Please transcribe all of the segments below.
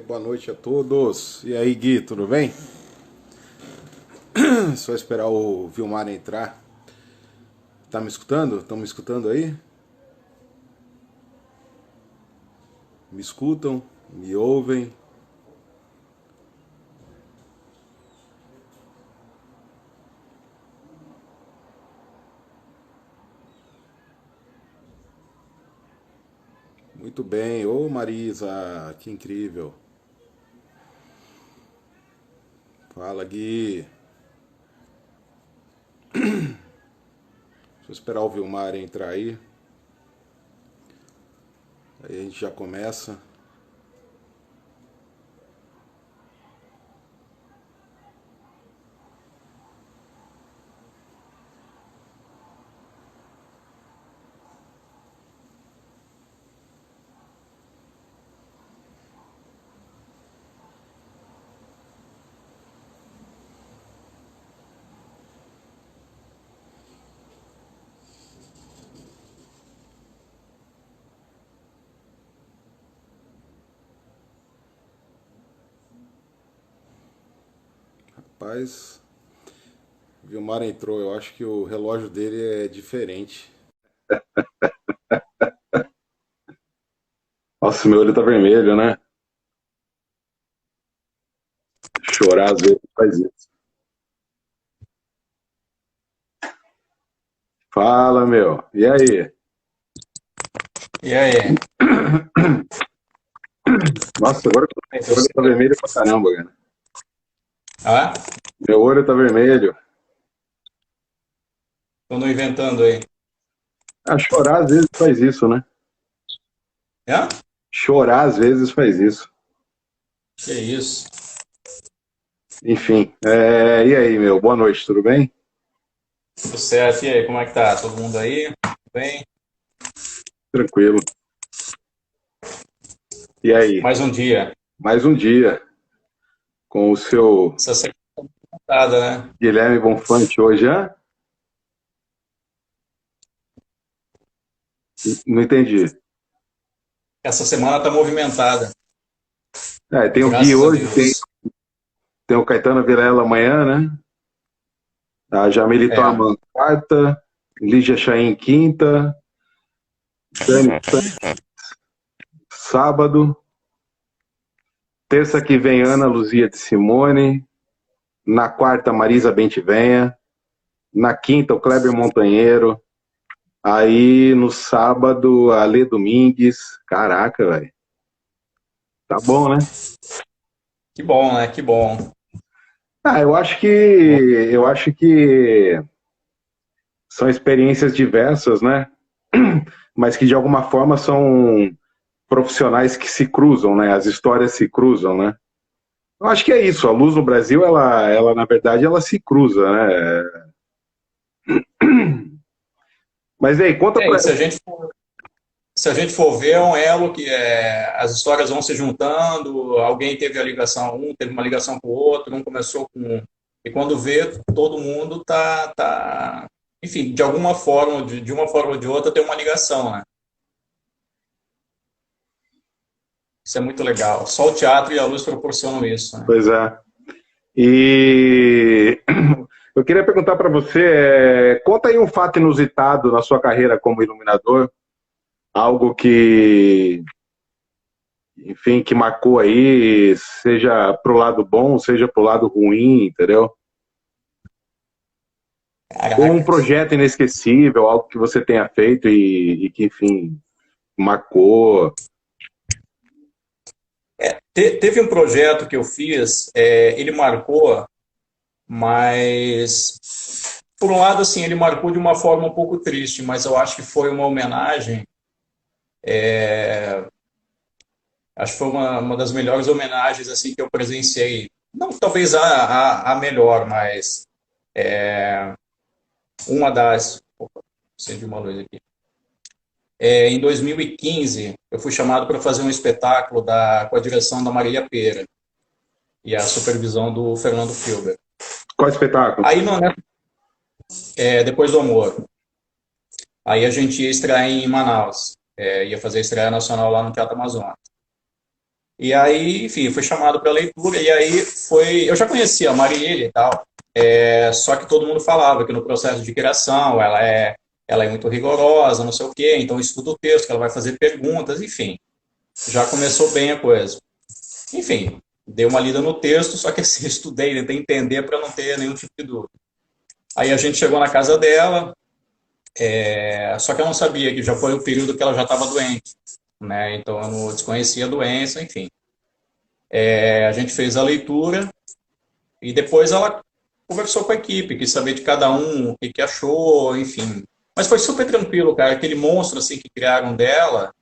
Boa noite a todos. E aí, Gui, tudo bem? Só esperar o Vilmar entrar. Tá me escutando? Estão me escutando aí? Me escutam? Me ouvem? Muito bem. Ô, Marisa, que incrível. Fala, Gui. Deixa eu esperar o Vilmar entrar aí. Aí a gente já começa. Rapaz, o Vilmar entrou. Eu acho que o relógio dele é diferente. Nossa, meu olho tá vermelho, né? Chorar às vezes faz isso. Fala, meu. E aí? E aí? Nossa, agora que Bem, meu tudo olho tá certo? vermelho pra caramba, cara. Ah, Meu olho tá vermelho. tô no inventando aí. Ah, chorar às vezes faz isso, né? Hã? Chorar às vezes faz isso. Que isso? Enfim, e aí, meu? Boa noite, tudo bem? Tudo certo. E aí, como é que tá? Todo mundo aí? Tudo bem? Tranquilo. E aí? Mais um dia. Mais um dia com o seu Essa semana tá movimentada, né? Guilherme Bonfante hoje, já? Não entendi. Essa semana tá movimentada. Tem o Gui Graças a hoje, tem, Deus. tem o Caetano Vilela amanhã, né? A Jamile É. Torman quarta, Lígia Chain quinta, Dani sábado, terça que vem Ana Luzia de Simone, na quarta Marisa Bentivenha, na quinta o Kleber Montanheiro, aí no sábado a Lê Domingues. Caraca, velho. Tá bom, né? Que bom, né? Que bom. Ah, eu acho que são experiências diversas, né? Mas que de alguma forma são profissionais que se cruzam, né? As histórias se cruzam, né? Eu acho que é isso. A Luz no Brasil, ela na verdade, ela se cruza, né? Mas aí, conta É, pra. e se a gente for ver, é um elo que as histórias vão se juntando, alguém teve a ligação, um teve uma ligação com o outro, um começou com um. E quando vê, todo mundo enfim, de alguma forma, de uma forma ou de outra, tem uma ligação, né? Isso é muito legal. Só o teatro e a luz proporcionam isso, né? Pois é. E eu queria perguntar para você, conta aí um fato inusitado na sua carreira como iluminador, algo que, enfim, que marcou aí, seja pro lado bom, seja pro lado ruim, entendeu? Ou um Caraca. projeto inesquecível, algo que você tenha feito e que, enfim, marcou. Teve um projeto que eu fiz, ele marcou, mas por um lado, assim, ele marcou de uma forma um pouco triste, mas eu acho que foi uma homenagem. Acho que foi uma das melhores homenagens assim que eu presenciei. Não talvez a melhor, mas uma das. Opa, acendi uma luz aqui. Em 2015, eu fui chamado para fazer um espetáculo com a direção da Marília Pêra e a supervisão do Fernando Filber. Qual espetáculo? Aí, depois do amor, aí a gente ia estrear em Manaus, ia fazer a estreia nacional lá no Teatro Amazonas. E aí, enfim, fui chamado para leitura, e aí foi. Eu já conhecia a Marielle e tal, só que todo mundo falava que no processo de criação ela é muito rigorosa, não sei o quê, então estuda o texto, que ela vai fazer perguntas, enfim. Já começou bem a coisa. Enfim, dei uma lida no texto, só que assim, estudei, tentei entender para não ter nenhum tipo de dúvida. Aí a gente chegou na casa dela, só que eu não sabia que já foi o período que ela já estava doente, né? Então eu não desconhecia a doença, enfim. A gente fez a leitura e depois ela conversou com a equipe, quis saber de cada um o que, que achou, enfim. Mas foi super tranquilo, cara. Aquele monstro assim que criaram dela,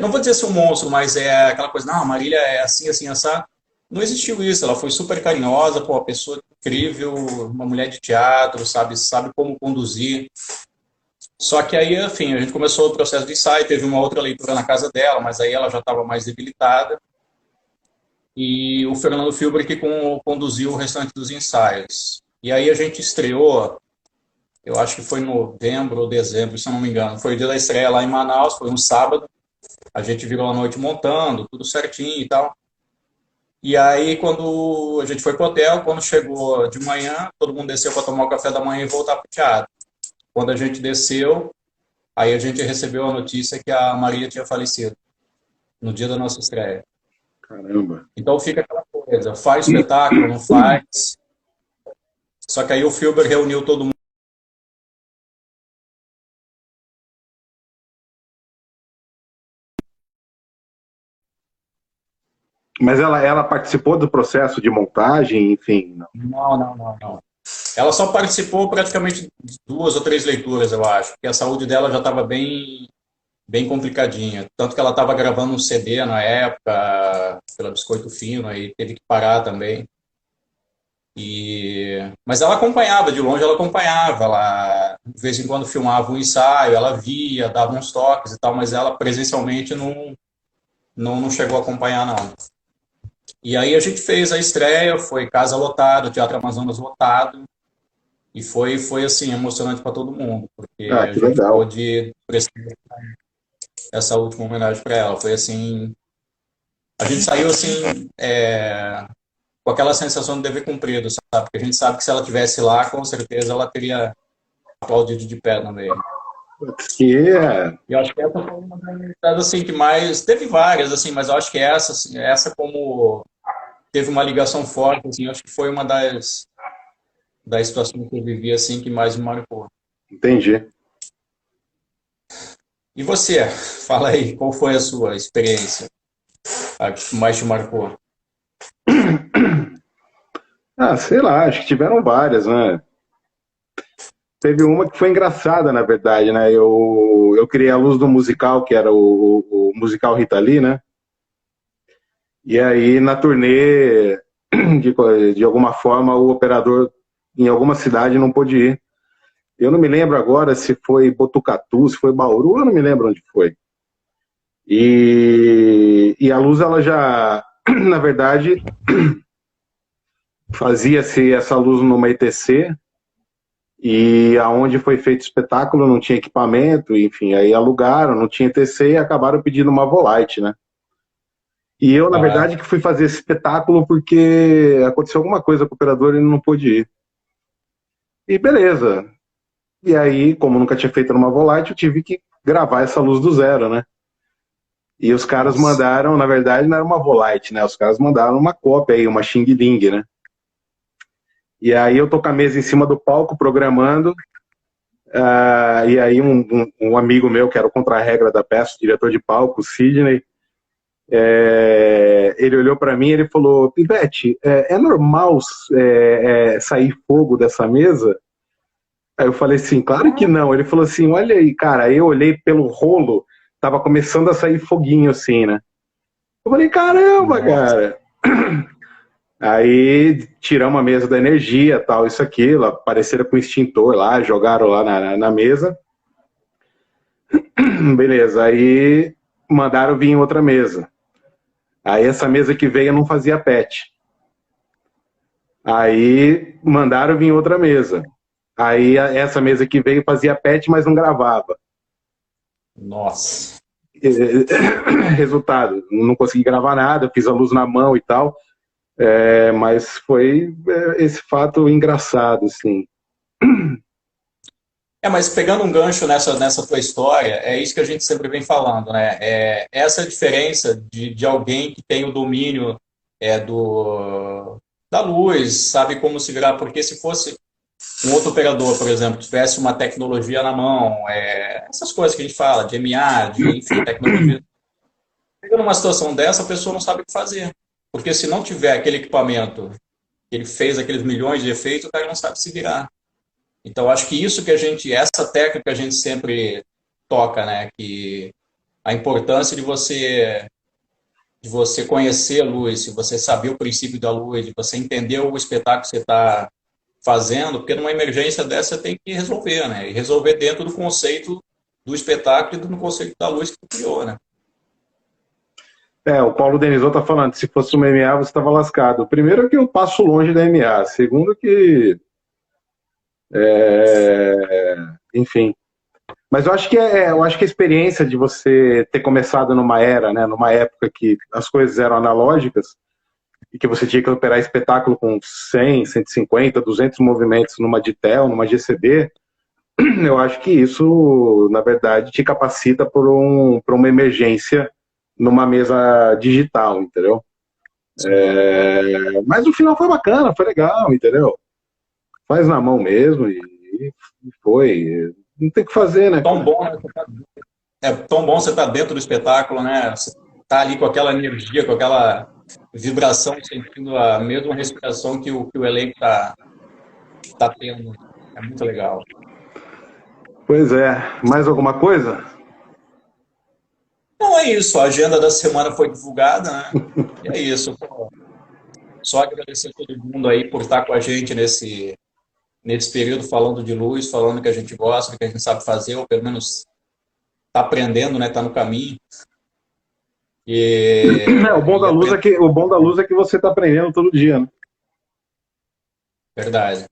não vou dizer ser um monstro, mas é aquela coisa, não, a Marília é assim, assim, essa. Não existiu isso. Ela foi super carinhosa, pô, uma pessoa incrível, uma mulher de teatro, sabe como conduzir. Só que aí, enfim, a gente começou o processo de ensaio, teve uma outra leitura na casa dela, mas aí ela já estava mais debilitada. E o Fernando Filber que conduziu o restante dos ensaios. E aí a gente estreou, eu acho que foi em novembro ou dezembro, se eu não me engano. Foi o dia da estreia lá em Manaus, foi um sábado. A gente virou a noite montando, tudo certinho e tal. E aí, quando a gente foi pro hotel, quando chegou de manhã, todo mundo desceu para tomar o café da manhã e voltar pro teatro. Quando a gente desceu, aí a gente recebeu a notícia que a Maria tinha falecido no dia da nossa estreia. Caramba. Então fica aquela coisa, faz espetáculo, não faz. Só que aí o Filber reuniu todo mundo. Mas ela participou do processo de montagem, enfim. Não. Não, não, não, não. Ela só participou praticamente de 2 ou 3 leituras, eu acho, porque a saúde dela já estava bem, bem complicadinha. Tanto que ela estava gravando um CD na época, pela Biscoito Fino, aí teve que parar também. Mas ela acompanhava, de longe ela acompanhava, ela de vez em quando filmava um ensaio, ela via, dava uns toques e tal, mas ela presencialmente não chegou a acompanhar, não. E aí a gente fez a estreia, foi casa lotada, Teatro Amazonas lotado, e foi assim, emocionante para todo mundo, porque Ah, a que gente legal. pôde prestar essa última homenagem para ela. Foi assim, a gente saiu assim, com aquela sensação de dever cumprido, sabe? Porque a gente sabe que se ela tivesse lá, com certeza ela teria aplaudido de pé também. Que é, E eu acho que essa foi uma das assim, que mais. Teve várias, assim, mas eu acho que essa, assim, essa como teve uma ligação forte, assim, eu acho que foi uma das situações que eu vivi assim que mais me marcou. entendi. E você, fala aí, qual foi a sua experiência, a que mais te marcou? Ah, sei lá, acho que tiveram várias, né? Teve uma que foi engraçada, na verdade, né? Eu criei a luz do musical, que era o musical Rita Lee, né? E aí, na turnê, de alguma forma, o operador em alguma cidade não pôde ir. Eu não me lembro agora se foi Botucatu, se foi Bauru, eu não me lembro onde foi. E a luz, ela já, na verdade, fazia-se essa luz numa ETC, e aonde foi feito o espetáculo não tinha equipamento, enfim, aí alugaram, não tinha ETC e acabaram pedindo uma Volite, né? E eu, na Ah, verdade, que fui fazer esse espetáculo porque aconteceu alguma coisa com o operador e ele não pôde ir. E beleza. E aí, como nunca tinha feito numa Volite, eu tive que gravar essa luz do zero, né? E os caras nossa. mandaram, na verdade, não era uma Volite, né? Os caras mandaram uma cópia aí, uma Xing Ling, né? E aí eu tô com a mesa em cima do palco, programando, e aí um amigo meu, que era o contra-regra da peça, o diretor de palco, o Sidney, ele olhou para mim e ele falou, Pivete, é normal sair fogo dessa mesa? Aí eu falei assim, claro que não. Ele falou assim, olha aí, cara. Aí eu olhei pelo rolo, tava começando a sair foguinho assim, né? Eu falei, caramba, Nossa. cara. Aí tiramos a mesa da energia, tal, isso, aquilo, apareceram com o extintor lá, jogaram lá na mesa. Beleza, aí mandaram vir em outra mesa. Aí essa mesa que veio não fazia PET. Aí mandaram vir em outra mesa. Aí essa mesa que veio fazia PET, mas não gravava. Nossa. resultado. Não consegui gravar nada, fiz a luz na mão e tal, mas foi esse fato engraçado, assim. Mas pegando um gancho nessa tua história, é isso que a gente sempre vem falando, né? Essa diferença de alguém que tem o domínio da luz, sabe como se virar, porque se fosse um outro operador, por exemplo, tivesse uma tecnologia na mão, essas coisas que a gente fala, de MA, enfim, tecnologia. Chega numa situação dessa, a pessoa não sabe o que fazer. Porque se não tiver aquele equipamento, que ele fez aqueles milhões de efeitos, o cara não sabe se virar. Então, acho que essa técnica que a gente sempre toca, né? Que a importância de você conhecer a luz, de você saber o princípio da luz, de você entender o espetáculo que você está fazendo, porque numa emergência dessa você tem que resolver, né? E resolver dentro do conceito do espetáculo e do conceito da luz que tu criou, né? O Paulo Denizou tá falando, se fosse uma MA, você estava lascado. Primeiro que eu passo longe da MA. Segundo que... enfim. Mas eu acho que a experiência de você ter começado numa era, né, numa época que as coisas eram analógicas e que você tinha que operar espetáculo com 100, 150, 200 movimentos numa Ditel, numa GCD, eu acho que isso, na verdade, te capacita para uma emergência numa mesa digital, entendeu? Mas o final foi bacana, foi legal, entendeu? Faz na mão mesmo e foi. Não tem o que fazer, né? Tão bom, né? É tão bom você estar dentro do espetáculo, né? Você tá ali com aquela energia, com aquela vibração, sentindo a mesma respiração que o elenco tá tendo. É muito legal. Pois é. Mais alguma coisa? Não, é isso. A agenda da semana foi divulgada, né? E é isso. Pô. Só agradecer a todo mundo aí por estar com a gente nesse período falando de luz, falando que a gente gosta, que a gente sabe fazer, ou pelo menos está aprendendo, né? Está no caminho. O bom da luz é que você está aprendendo todo dia, né? Verdade.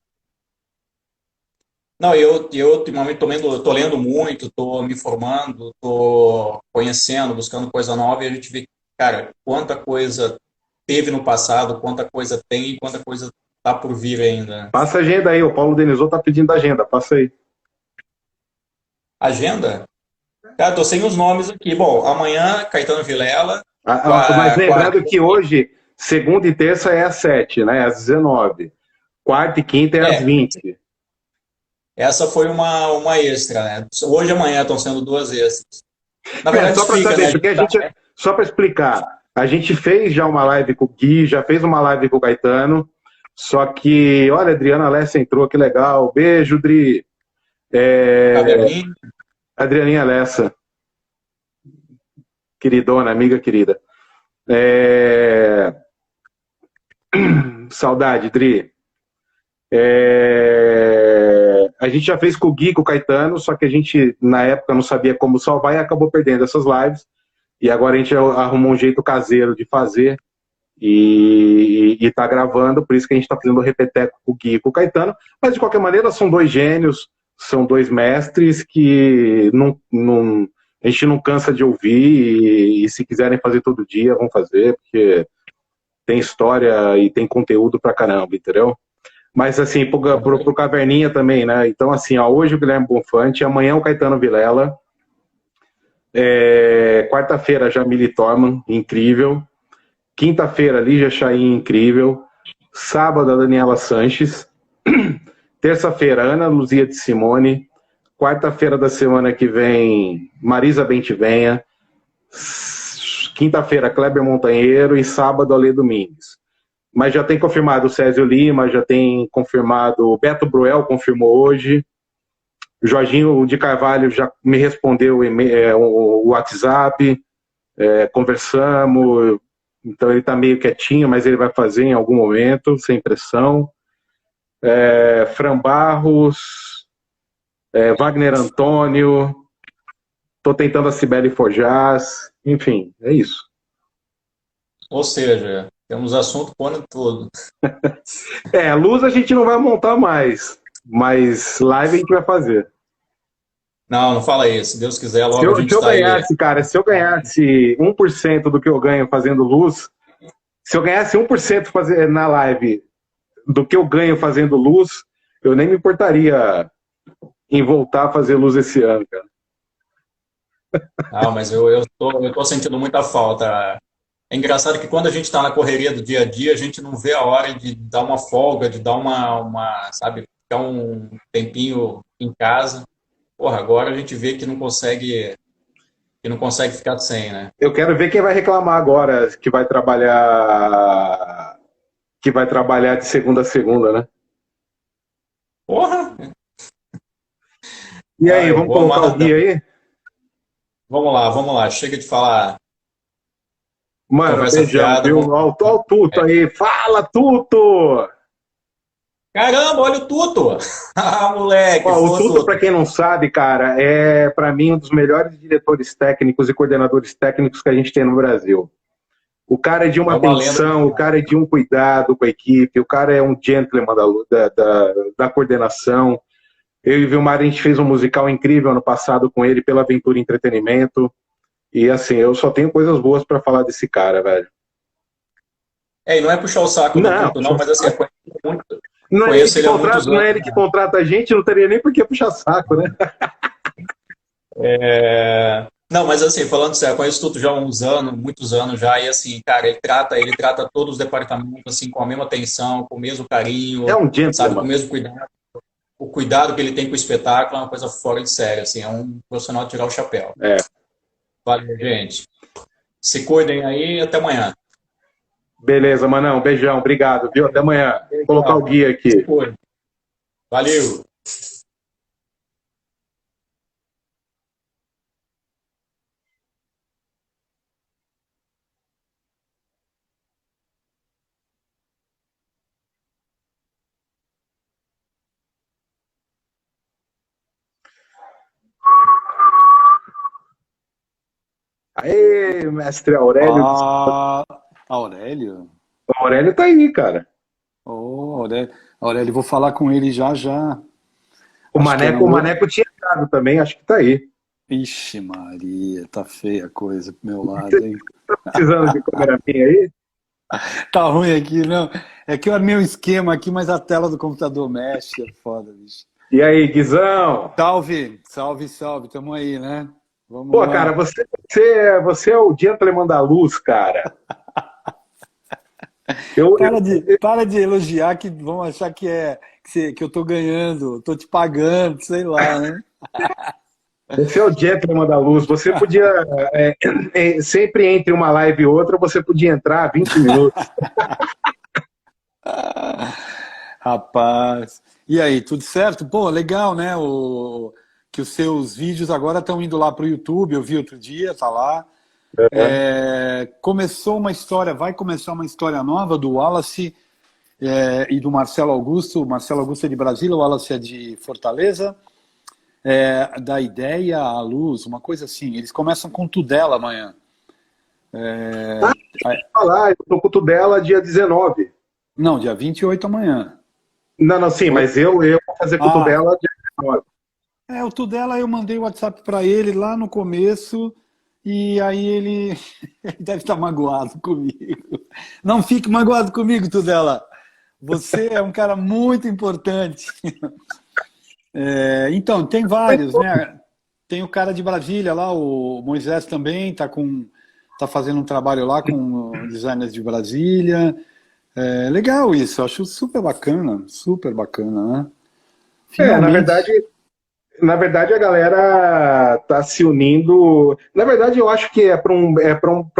Não, eu ultimamente tô lendo muito, tô me formando, tô conhecendo, buscando coisa nova, e a gente vê, cara, quanta coisa teve no passado, quanta coisa tem e quanta coisa tá por vir ainda. Passa a agenda aí, o Paulo Denizou tá pedindo agenda, passa aí. Agenda? Cara, tô sem os nomes aqui. Bom, amanhã, Caetano Vilela. Mas lembrando que hoje, segunda e terça é às 7, né? Às 19. Quarta e quinta é às 20. Essa foi uma extra, né? Hoje e amanhã estão sendo 2 extras. Na verdade, só para saber, porque só para explicar, a gente fez já uma live com o Gui, já fez uma live com o Caetano, só que, olha, a Adriana Lessa entrou, que legal. Beijo, Dri. Adrianinha Lessa. Queridona, amiga querida. Saudade, Dri. A gente já fez com o Gui, com o Caetano, só que a gente, na época, não sabia como salvar e acabou perdendo essas lives. E agora a gente arrumou um jeito caseiro de fazer e tá gravando, por isso que a gente tá fazendo o repeteco com o Gui e com o Caetano. Mas, de qualquer maneira, são 2 gênios, são 2 mestres que a gente não cansa de ouvir e se quiserem fazer todo dia, vão fazer, porque tem história e tem conteúdo pra caramba, entendeu? Mas, assim, pro Caverninha também, né? Então, assim, hoje o Guilherme Bonfante, amanhã o Caetano Vilela, quarta-feira Jamile Thorman, incrível. Quinta-feira Lígia Chain, incrível. Sábado a Daniela Sanches. Terça-feira Ana Luzia de Simone. Quarta-feira da semana que vem Marisa Bentivenha. Quinta-feira Kleber Montanheiro e sábado Ale Domingues. Mas já tem confirmado o Césio Lima, já tem confirmado o Beto Bruel, confirmou hoje. O Jorginho de Carvalho já me respondeu o WhatsApp, conversamos, então ele está meio quietinho, mas ele vai fazer em algum momento, sem pressão. Fran Barros, Wagner Antônio, estou tentando a Cibele Forjás, enfim, é isso. Ou seja, temos assunto por ano todo. Luz a gente não vai montar mais, mas live a gente vai fazer. Não, não fala isso. Se Deus quiser, Se logo a eu, gente se eu está aí. ganhasse, cara, se eu ganhasse 1% do que eu ganho fazendo luz, se eu ganhasse 1% na live do que eu ganho fazendo luz, eu nem me importaria em voltar a fazer luz esse ano, cara. Ah, mas eu tô sentindo muita falta. É engraçado que quando a gente está na correria do dia a dia, a gente não vê a hora de dar uma folga, de dar sabe, ficar um tempinho em casa. Porra, agora a gente vê que não consegue ficar sem, né? Eu quero ver quem vai reclamar agora, que vai trabalhar de segunda a segunda, né? Porra! E Ah, aí, eu vamos vou colocar o amar. guia aí? Vamos lá. Chega de falar Mano, conversa beijão, fiada. viu? Ó o Tuto aí. Fala, Tuto! Caramba, olha o Tuto! Ah, moleque, Ó, o pô, Tuto, para Tuto. quem não sabe, cara, é para mim um dos melhores diretores técnicos e coordenadores técnicos que a gente tem no Brasil. O cara é de uma É uma lenda. atenção, o cara é de um cuidado com a equipe, o cara é um gentleman da coordenação. Eu e o Vilmar, a gente fez um musical incrível ano passado com ele pela Aventura Entretenimento. E assim, eu só tenho coisas boas para falar desse cara, velho. É, e não é puxar o saco do Não, Tuto, não, mas assim, não é ele conheço que ele há muitos contrata, não anos. é ele que contrata a gente, não teria nem por que puxar saco, né? Não, mas assim, falando sério, eu conheço o Tuto já há uns anos, muitos anos já, e assim, cara, ele trata todos os departamentos assim, com a mesma atenção, com o mesmo É carinho, um sabe, com o gentleman. mesmo cuidado. O cuidado que ele tem com o espetáculo é uma coisa fora de série, assim, é um profissional de tirar o chapéu. É. Valeu, gente. Se cuidem aí, até amanhã. Beleza, Manão. Beijão. Obrigado, viu? Até amanhã. Vou colocar o Tchau. guia Se aqui. cuidem. Valeu. Aê, mestre Aurélio. Ah, Aurélio? O Aurélio tá aí, cara. Ô, Aurélio, vou falar com ele já já. O Acho que é Maneco, no o outro. Maneco tinha entrado também, acho que tá aí. Ixi, Maria, tá feia a coisa pro meu lado, hein? Tá precisando de cameraminha aí? Tá ruim aqui, não. É que eu armei um esquema aqui, mas a tela do computador mexe, é foda, bicho. E aí, Guizão? Salve, salve, salve, tamo aí, né? Vamos Pô, lá. cara, você é o gentleman da luz, cara. Eu, Para de elogiar que vão achar que eu tô ganhando, tô te pagando, sei lá, né? Você é o gentleman da luz. Você podia, sempre entre uma live e outra, você podia entrar 20 minutos. Rapaz. E aí, tudo certo? Pô, legal, né? Que os seus vídeos agora estão indo lá para o YouTube, eu vi outro dia, tá lá. Começou uma história, vai começar uma história nova do Wallace e do Marcelo Augusto. O Marcelo Augusto é de Brasília, o Wallace é de Fortaleza. Da ideia à luz, uma coisa assim. Eles começam com Tudela amanhã. Falar, eu tô com o Tudela dia 19. Não, dia 28 amanhã. Não, sim, mas eu vou fazer com o Ah, Tudela dia 19. o Tudela eu mandei o WhatsApp para ele lá no começo e aí ele deve estar magoado comigo. Não fique magoado comigo, Tudela. Você é um cara muito importante. Então, tem vários, né? Tem o cara de Brasília lá, o Moisés também tá fazendo um trabalho lá com designers de Brasília. Legal isso, acho super bacana, né? Finalmente. Na verdade a galera tá se unindo. Na verdade, eu acho que é para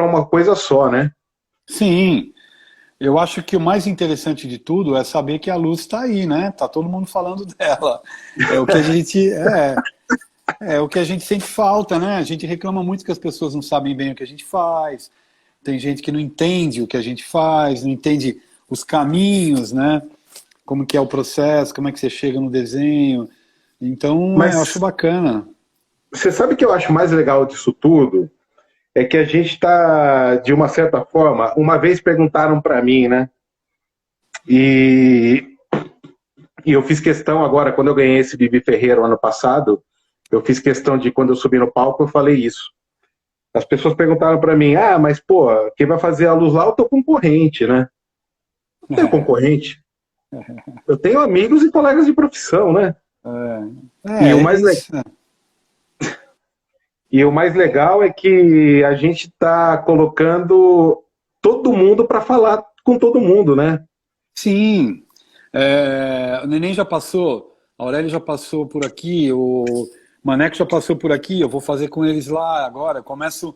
uma coisa só, né? Sim, eu acho que o mais interessante de tudo é saber que a luz está aí, né? Tá todo mundo falando dela. É o que a gente sente falta, né? A gente reclama muito que as pessoas não sabem bem o que a gente faz. Tem gente que não entende o que a gente faz, não entende os caminhos, né? Como que é o processo, como é que você chega no desenho. Então, eu acho Mas bacana. você sabe que eu acho mais legal disso tudo? É que a gente está, de uma certa forma, uma vez perguntaram para mim, né? E eu fiz questão agora, quando eu ganhei esse Bibi Ferreira ano passado, eu fiz questão de, quando eu subi no palco, eu falei isso. As pessoas perguntaram para mim, mas, pô, quem vai fazer a luz lá é o teu concorrente, né? Não tenho concorrente. Eu tenho amigos e colegas de profissão, né? E o mais legal é que a gente está colocando todo mundo para falar com todo mundo, né? Sim. O Neném já passou, a Aurélia já passou por aqui, o Maneco já passou por aqui, eu vou fazer com eles lá agora. Eu começo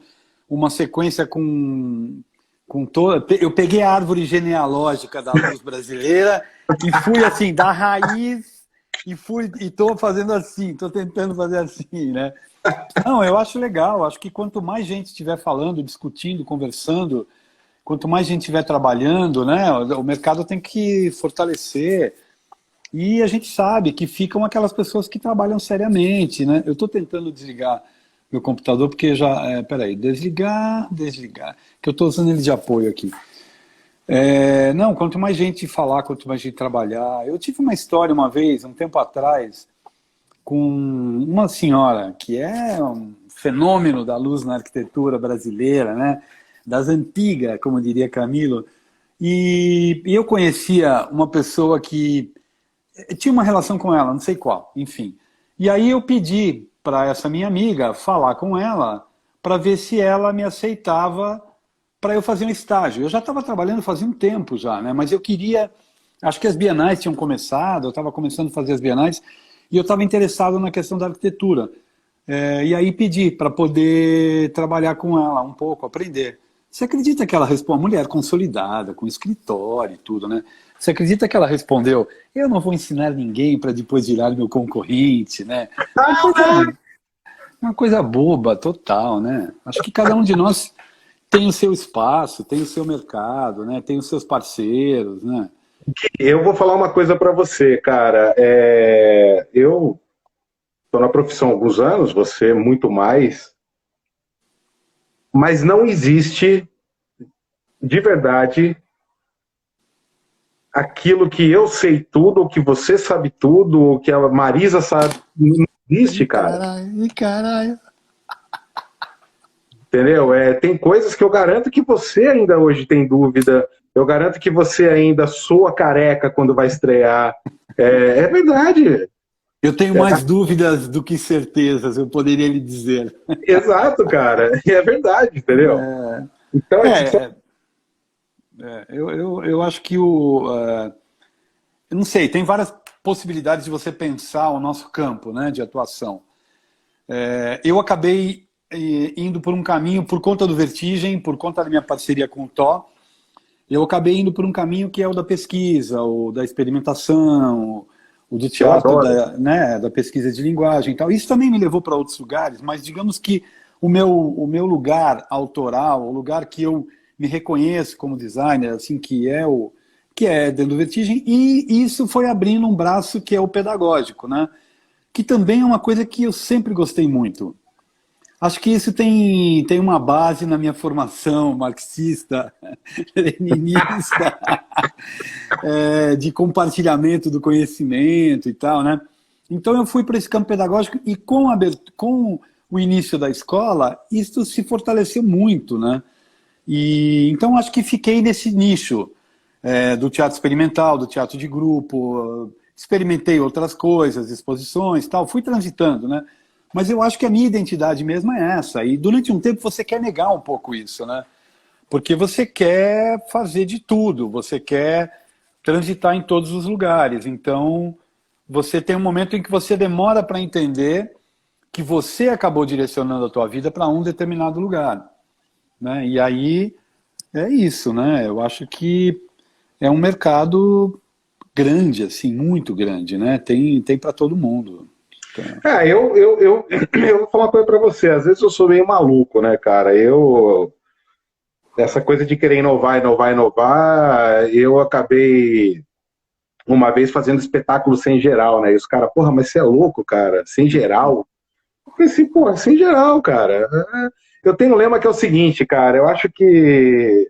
uma sequência com toda... Eu peguei a árvore genealógica da luz brasileira e fui assim, da raiz, e estou fazendo assim, estou tentando fazer assim, né? Não, eu acho legal, acho que quanto mais gente estiver falando, discutindo, conversando, quanto mais gente estiver trabalhando, né, o mercado tem que fortalecer. E a gente sabe que ficam aquelas pessoas que trabalham seriamente, né? Eu estou tentando desligar meu computador porque já... peraí, desligar, que eu estou usando ele de apoio aqui. Não, quanto mais gente falar, quanto mais gente trabalhar... Eu tive uma história uma vez, um tempo atrás, com uma senhora que é um fenômeno da luz na arquitetura brasileira, né? Das antigas, como diria Camilo. E eu conhecia uma pessoa que tinha uma relação com ela, não sei qual, enfim. E aí eu pedi para essa minha amiga falar com ela para ver se ela me aceitava para eu fazer um estágio. Eu já estava trabalhando fazia um tempo já, né? Mas eu queria... Acho que as bienais tinham começado, eu estava começando a fazer as bienais, e eu estava interessado na questão da arquitetura. E aí pedi para poder trabalhar com ela um pouco, aprender. Você acredita que ela respondeu, mulher consolidada, com escritório e tudo, né? Você acredita que ela respondeu, eu não vou ensinar ninguém para depois virar meu concorrente, né? Uma coisa boba, total, né? Acho que cada um de nós tem o seu espaço, tem o seu mercado, né? Tem os seus parceiros, né? Eu vou falar uma coisa para você, cara. Eu estou na profissão há alguns anos, você muito mais, mas não existe, de verdade, aquilo que eu sei tudo, ou que você sabe tudo, ou que a Marisa sabe. Não existe, cara. Caralho. Entendeu? Tem coisas que eu garanto que você ainda hoje tem dúvida. Eu garanto que você ainda soa careca quando vai estrear. É verdade. Eu tenho mais dúvidas do que certezas, eu poderia lhe dizer. Exato, cara. É verdade, entendeu? Então, eu acho que eu não sei, tem várias possibilidades de você pensar o nosso campo, né, de atuação. Eu acabei indo por um caminho, por conta do Vertigem, por conta da minha parceria com o Tó, eu acabei indo por um caminho que é o da pesquisa, o da experimentação, o do teatro, da pesquisa de linguagem e tal. Isso também me levou para outros lugares, mas digamos que o meu lugar autoral, o lugar que eu me reconheço como designer, assim, que é dentro do Vertigem, e isso foi abrindo um braço que é o pedagógico, né? Que também é uma coisa que eu sempre gostei muito. Acho que isso tem uma base na minha formação marxista, leninista, de compartilhamento do conhecimento e tal, né? Então eu fui para esse campo pedagógico e com o início da escola, isso se fortaleceu muito, né? E então acho que fiquei nesse nicho do teatro experimental, do teatro de grupo, experimentei outras coisas, exposições, tal, fui transitando, né? Mas eu acho que a minha identidade mesmo é essa. E durante um tempo você quer negar um pouco isso, né? Porque você quer fazer de tudo, você quer transitar em todos os lugares. Então, você tem um momento em que você demora para entender que você acabou direcionando a tua vida para um determinado lugar, né? E aí é isso, né? Eu acho que é um mercado grande, assim, muito grande, né? Tem para todo mundo. Eu vou falar uma coisa pra você. Às vezes eu sou meio maluco, né, cara? Essa coisa de querer inovar, eu acabei uma vez fazendo espetáculo sem geral, né? E os caras, porra, mas você é louco, cara? Sem geral? Eu pensei, porra, sem geral, cara. Eu tenho um lema que é o seguinte, cara. Eu acho que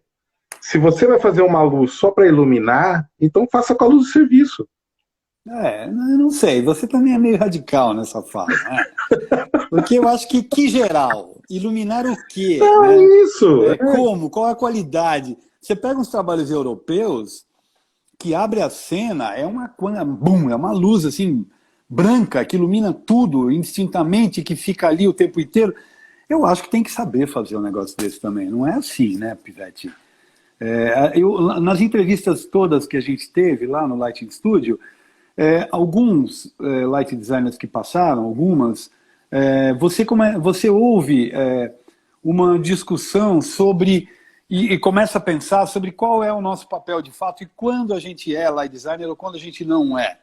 se você vai fazer uma luz só pra iluminar, então faça com a luz do serviço. Eu não sei, você também é meio radical nessa fala, né? Porque eu acho que geral, iluminar o quê, Não, é né? isso. Como, qual a qualidade? Você pega uns trabalhos europeus que abre a cena, é uma luz assim branca que ilumina tudo indistintamente, que fica ali o tempo inteiro. Eu acho que tem que saber fazer um negócio desse também. Não é assim, né, Pivete? Nas entrevistas todas que a gente teve lá no Lighting Studio, alguns light designers que passaram, algumas, você ouve uma discussão sobre e começa a pensar sobre qual é o nosso papel de fato e quando a gente é light designer ou quando a gente não é.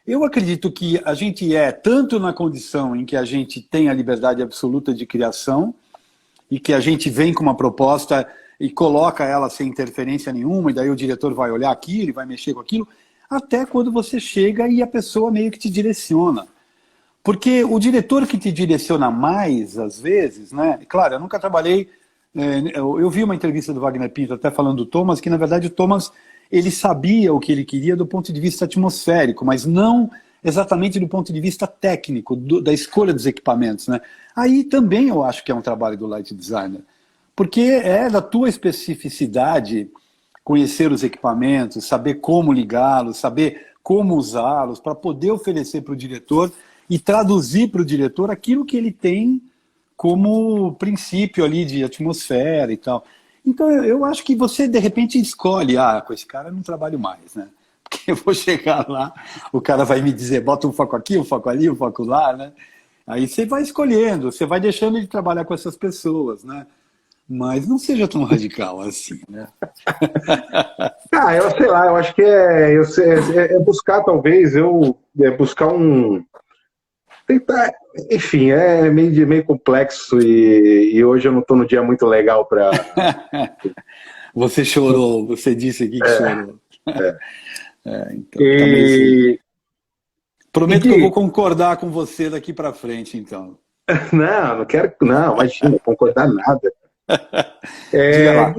Eu acredito que a gente é tanto na condição em que a gente tem a liberdade absoluta de criação e que a gente vem com uma proposta e coloca ela sem interferência nenhuma, e daí o diretor vai olhar aquilo e vai mexer com aquilo, até quando você chega e a pessoa meio que te direciona. Porque o diretor que te direciona mais, às vezes, né? Claro, eu nunca trabalhei... Eu vi uma entrevista do Wagner Pinto até falando do Thomas, que na verdade o Thomas ele sabia o que ele queria do ponto de vista atmosférico, mas não exatamente do ponto de vista técnico, da escolha dos equipamentos, né? Aí também eu acho que é um trabalho do light designer, porque é da tua especificidade conhecer os equipamentos, saber como ligá-los, saber como usá-los, para poder oferecer para o diretor e traduzir para o diretor aquilo que ele tem como princípio ali de atmosfera e tal. Então eu acho que você de repente escolhe, com esse cara eu não trabalho mais, né? Porque eu vou chegar lá, o cara vai me dizer, bota um foco aqui, um foco ali, um foco lá, né? Aí você vai escolhendo, você vai deixando de trabalhar com essas pessoas, né? Mas não seja tão radical assim, né? Eu sei lá, eu acho que é buscar, talvez, buscar um. Tentar, enfim, é meio complexo e hoje eu não estou no dia muito legal para. Você chorou, você disse aqui que chorou. Então, E... Prometo que eu vou concordar com você daqui para frente, então. Não quero. Não, imagina, concordar nada. Diga lá.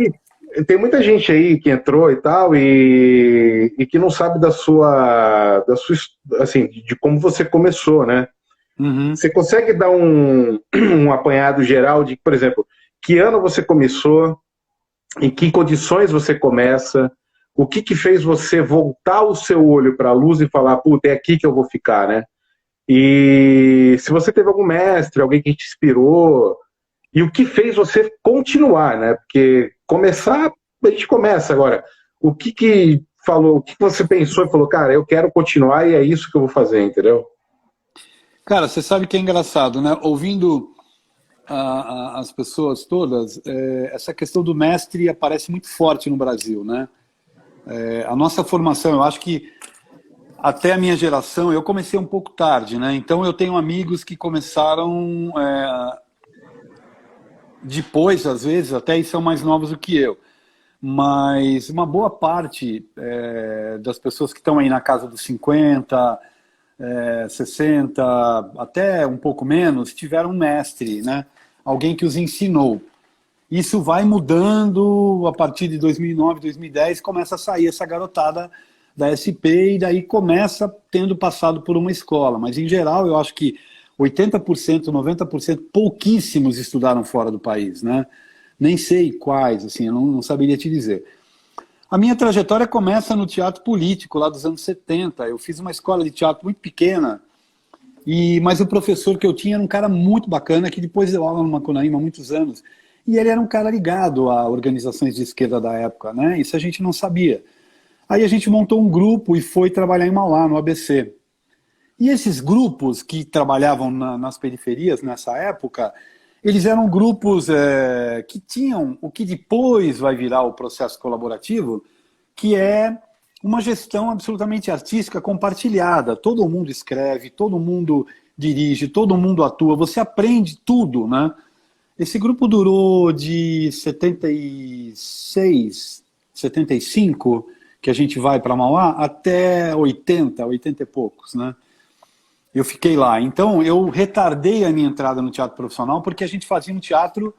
Tem muita gente aí que entrou e tal e que não sabe da sua assim, de como você começou, né? Uhum. Você consegue dar um apanhado geral de, por exemplo, que ano você começou, em que condições você começa, o que fez você voltar o seu olho para a luz e falar, puta, é aqui que eu vou ficar, né? E se você teve algum mestre, alguém que te inspirou, e o que fez você continuar, né? Porque começar, a gente começa agora. O que falou, o que você pensou e falou, cara, eu quero continuar e é isso que eu vou fazer, entendeu? Cara, você sabe que é engraçado, né? Ouvindo as pessoas todas, essa questão do mestre aparece muito forte no Brasil, né? A nossa formação, eu acho que até a minha geração, eu comecei um pouco tarde, né? Então eu tenho amigos que começaram depois, às vezes, até e são mais novos do que eu. Mas uma boa parte das pessoas que estão aí na casa dos 50, 60, até um pouco menos, tiveram um mestre, né? Alguém que os ensinou. Isso vai mudando a partir de 2009, 2010, começa a sair essa garotada da SP e daí começa tendo passado por uma escola. Mas, em geral, eu acho que 80%, 90%, pouquíssimos estudaram fora do país, né? Nem sei quais, assim, eu não saberia te dizer. A minha trajetória começa no teatro político, lá dos anos 70. Eu fiz uma escola de teatro muito pequena, mas o professor que eu tinha era um cara muito bacana, que depois deu aula no Macunaíma há muitos anos. E ele era um cara ligado a organizações de esquerda da época, né? Isso a gente não sabia. Aí a gente montou um grupo e foi trabalhar em Mauá, no ABC. E esses grupos que trabalhavam nas periferias nessa época, eles eram grupos que tinham o que depois vai virar o processo colaborativo, que é uma gestão absolutamente artística compartilhada. Todo mundo escreve, todo mundo dirige, todo mundo atua, você aprende tudo, né? Esse grupo durou de 76, 75, que a gente vai para Mauá, até 80 e poucos, né? Eu fiquei lá. Então, eu retardei a minha entrada no teatro profissional porque a gente fazia um teatro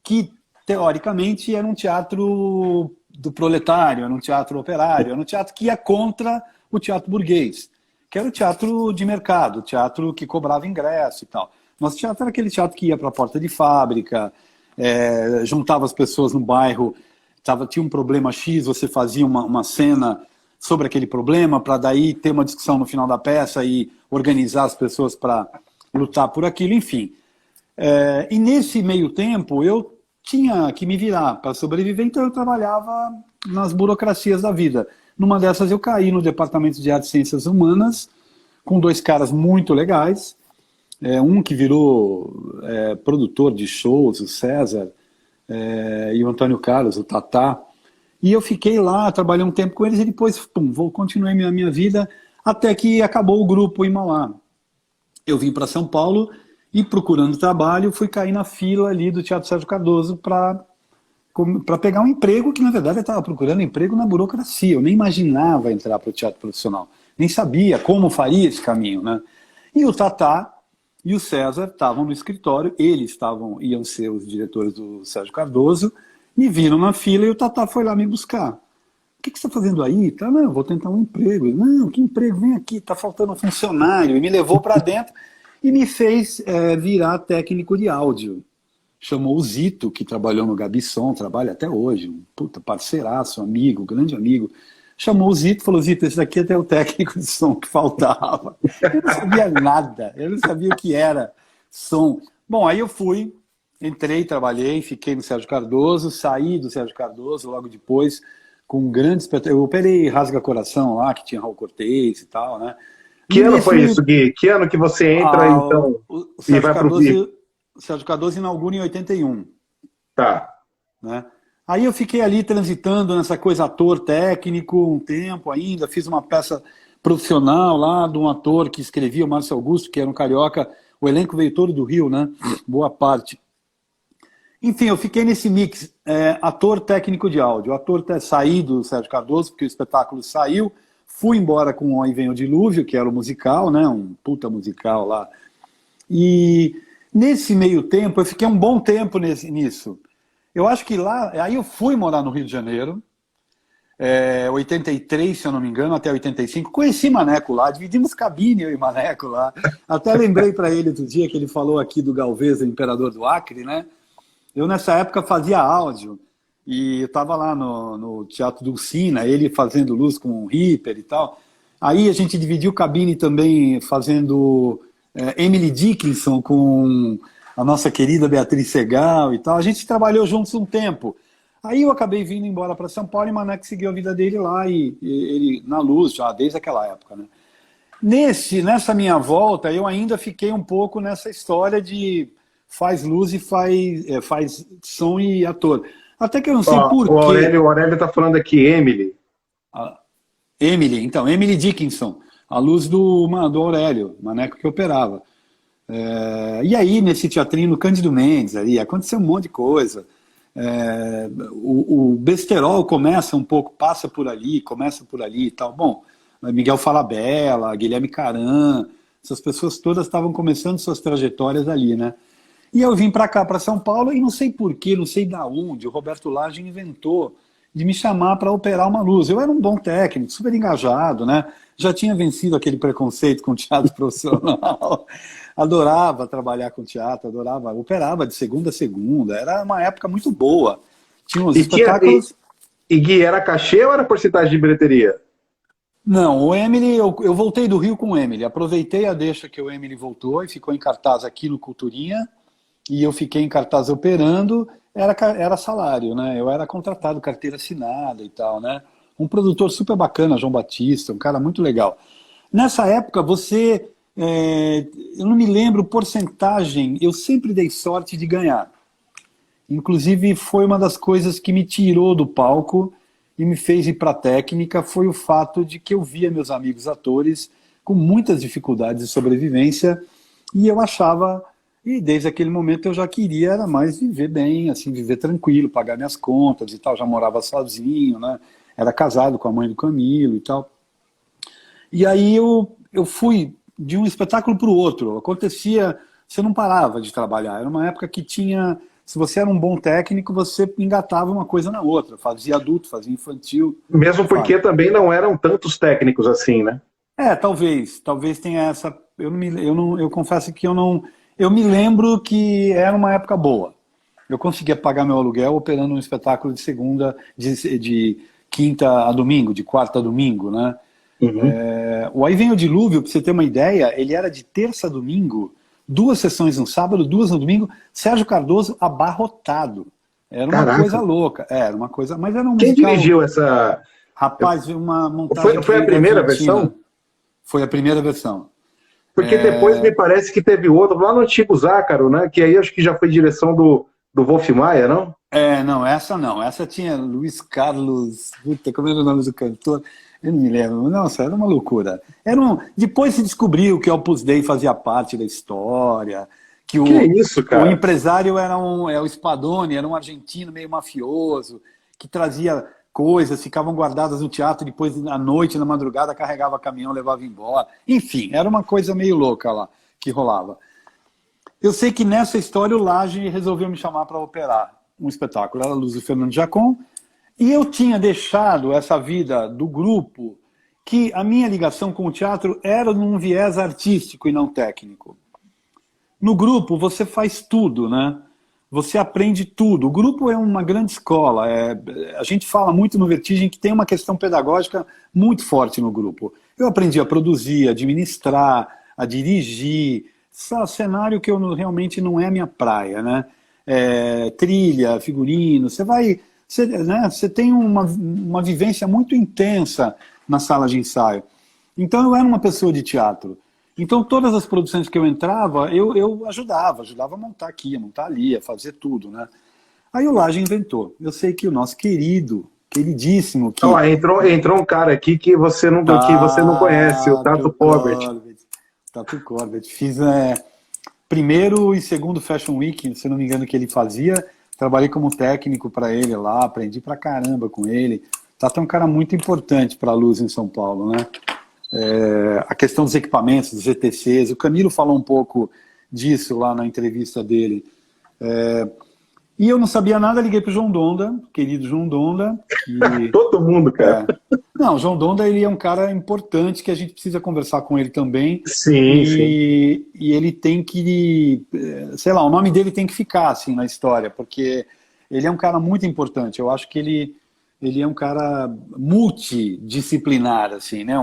que, teoricamente, era um teatro do proletário, era um teatro operário, era um teatro que ia contra o teatro burguês, que era o teatro de mercado, o teatro que cobrava ingresso e tal. Nosso teatro era aquele teatro que ia para a porta de fábrica, juntava as pessoas no bairro, tinha um problema X, você fazia uma cena sobre aquele problema, para daí ter uma discussão no final da peça e organizar as pessoas para lutar por aquilo, enfim. E nesse meio tempo eu tinha que me virar para sobreviver, então eu trabalhava nas burocracias da vida. Numa dessas eu caí no Departamento de Artes e Ciências Humanas, com 2 caras muito legais, um que virou produtor de shows, o César, e o Antônio Carlos, o Tatá. E eu fiquei lá, trabalhei um tempo com eles e depois, continuei minha vida, até que acabou o grupo em Mauá. Eu vim para São Paulo e, procurando trabalho, fui cair na fila ali do Teatro Sérgio Cardoso para pegar um emprego, que na verdade eu estava procurando emprego na burocracia. Eu nem imaginava entrar para o teatro profissional, nem sabia como faria esse caminho, né? E o Tatá e o César estavam no escritório, iam ser os diretores do Sérgio Cardoso, me viram na fila e o Tatá foi lá me buscar. O que você está fazendo aí? Tá, não, vou tentar um emprego. Não, que emprego? Vem aqui, está faltando um funcionário. E me levou para dentro e me fez virar técnico de áudio. Chamou o Zito, que trabalhou no Gabisson, trabalha até hoje, um puta parceiraço, amigo, grande amigo. Chamou o Zito e falou, Zito, esse daqui é até o técnico de som que faltava. Eu não sabia nada, eu não sabia o que era som. Bom, aí eu fui, entrei, trabalhei, fiquei no Sérgio Cardoso, saí do Sérgio Cardoso logo depois, com um grande espetáculo. Eu operei Rasga Coração lá, que tinha Raul Cortez e tal, né? Que ano foi isso, Gui? Que ano que você entra, então, e vai pro Rio? O Sérgio Cardoso inaugura em 81. Tá. Né? Aí eu fiquei ali transitando nessa coisa ator técnico um tempo ainda, fiz uma peça profissional lá de um ator que escrevia, o Márcio Augusto, que era um carioca, o elenco veio todo do Rio, né? Boa parte. Enfim, eu fiquei nesse mix, ator técnico de áudio, saí do Sérgio Cardoso, porque o espetáculo saiu, fui embora com Aí Vem o Dilúvio, que era o musical, né? Um puta musical lá. E nesse meio tempo, eu fiquei um bom tempo nisso. Eu acho que lá, aí eu fui morar no Rio de Janeiro, 83, se eu não me engano, até 85. Conheci Maneco lá, dividimos cabine, eu e Maneco lá. Até lembrei para ele outro dia que ele falou aqui do Galvez, o Imperador do Acre, né? Eu nessa época fazia áudio e eu estava lá no Teatro Dulcina, ele fazendo luz com o Ripper e tal. Aí a gente dividiu cabine também fazendo Emily Dickinson com a nossa querida Beatriz Segal e tal. A gente trabalhou juntos um tempo. Aí eu acabei vindo embora para São Paulo e Maneco seguiu a vida dele lá, e ele na luz já desde aquela época, né? Nessa minha volta, eu ainda fiquei um pouco nessa história de faz luz e faz som e ator. Até que eu não sei por quê. O Aurélio tá falando aqui, Emily. Emily Dickinson, a luz do Aurélio, Maneco que operava. E aí, nesse teatrinho no Cândido Mendes, ali, aconteceu um monte de coisa. O besterol começa um pouco, passa por ali, começa por ali e tal. Bom, Miguel Falabella, Guilherme Caran, essas pessoas todas estavam começando suas trajetórias ali, né? E eu vim para cá, para São Paulo, e não sei porquê, não sei da onde, o Roberto Lage inventou de me chamar para operar uma luz. Eu era um bom técnico, super engajado, né? Já tinha vencido aquele preconceito com o teatro profissional. Adorava trabalhar com teatro, operava de segunda a segunda. Era uma época muito boa. Tinha uns espetáculos... E Gui, era cachê ou era porcentagem de bilheteria? Não, o Emily, eu voltei do Rio com o Emily. Aproveitei a deixa que o Emily voltou e ficou em cartaz aqui no Culturinha. E eu fiquei em cartaz operando, era salário, né? Eu era contratado, carteira assinada e tal, né? Um produtor super bacana, João Batista, um cara muito legal. Nessa época, eu não me lembro porcentagem, eu sempre dei sorte de ganhar. Inclusive, foi uma das coisas que me tirou do palco e me fez ir para a técnica, foi o fato de que eu via meus amigos atores com muitas dificuldades de sobrevivência e eu achava... E desde aquele momento eu já queria era mais viver bem, assim, viver tranquilo, pagar minhas contas e tal. Já morava sozinho, né? Era casado com a mãe do Camilo e tal. E aí eu fui de um espetáculo para o outro. Acontecia, você não parava de trabalhar. Era uma época que tinha... Se você era um bom técnico, você engatava uma coisa na outra. Fazia adulto, fazia infantil. Mesmo porque também não eram tantos técnicos assim, né? Talvez tenha essa. Eu confesso que eu não. Eu me lembro que era uma época boa. Eu conseguia pagar meu aluguel operando um espetáculo de segunda, de quinta a domingo, de quarta a domingo, né? Uhum. O Aí Vem o Dilúvio, para você ter uma ideia, ele era de terça a domingo, 2 sessões no sábado, 2 no domingo, Sérgio Cardoso abarrotado. Era uma coisa Caraca. louca. Era uma coisa, mas era um Quem musical. dirigiu essa? Rapaz, uma montagem que Foi a veio da primeira Argentina. versão? Foi a primeira versão. Porque depois me parece que teve outro, lá no antigo Zácaro, né? Que aí acho que já foi direção do Wolf Maia, não? Não, essa não. Essa tinha Luiz Carlos. Puta, como era o nome do cantor? Eu não me lembro. Nossa, era uma loucura. Depois se descobriu que o Opus Dei fazia parte da história, que Que é isso, o cara? empresário era o Spadoni, era um argentino meio mafioso, que trazia coisas, ficavam guardadas no teatro, depois à noite, na madrugada, carregava caminhão, levava embora. Enfim, era uma coisa meio louca lá que rolava. Eu sei que nessa história o Lage resolveu me chamar para operar um espetáculo. Era a Luz do Fernando Jacon. E eu tinha deixado essa vida do grupo, que a minha ligação com o teatro era num viés artístico e não técnico. No grupo você faz tudo, né? Você aprende tudo. O grupo é uma grande escola. A gente fala muito no Vertigem que tem uma questão pedagógica muito forte no grupo. Eu aprendi a produzir, a administrar, a dirigir. Cenário que realmente não é a minha praia, né? Trilha, figurino, você tem uma vivência muito intensa na sala de ensaio. Então eu era uma pessoa de teatro. Então todas as produções que eu entrava, eu ajudava a montar aqui, a montar ali, a fazer tudo, né? Aí o Lage inventou. Eu sei que o nosso queridíssimo... Entrou um cara aqui que você não conhece, o Tato Corbett. Tato Corbett. Fiz primeiro e segundo Fashion Week, se não me engano, que ele fazia. Trabalhei como técnico para ele lá, aprendi pra caramba com ele. Tato é um cara muito importante para a Luz em São Paulo, né? A questão dos equipamentos, dos ETCs. O Camilo falou um pouco disso lá na entrevista dele. E eu não sabia nada, liguei para o João Donda, querido João Donda. Todo mundo, cara. Não, o João Donda ele é um cara importante que a gente precisa conversar com ele também. Sim, sim. E ele tem que, sei lá, o nome dele tem que ficar assim na história, porque ele é um cara muito importante. Eu acho que ele é um cara multidisciplinar, assim, né?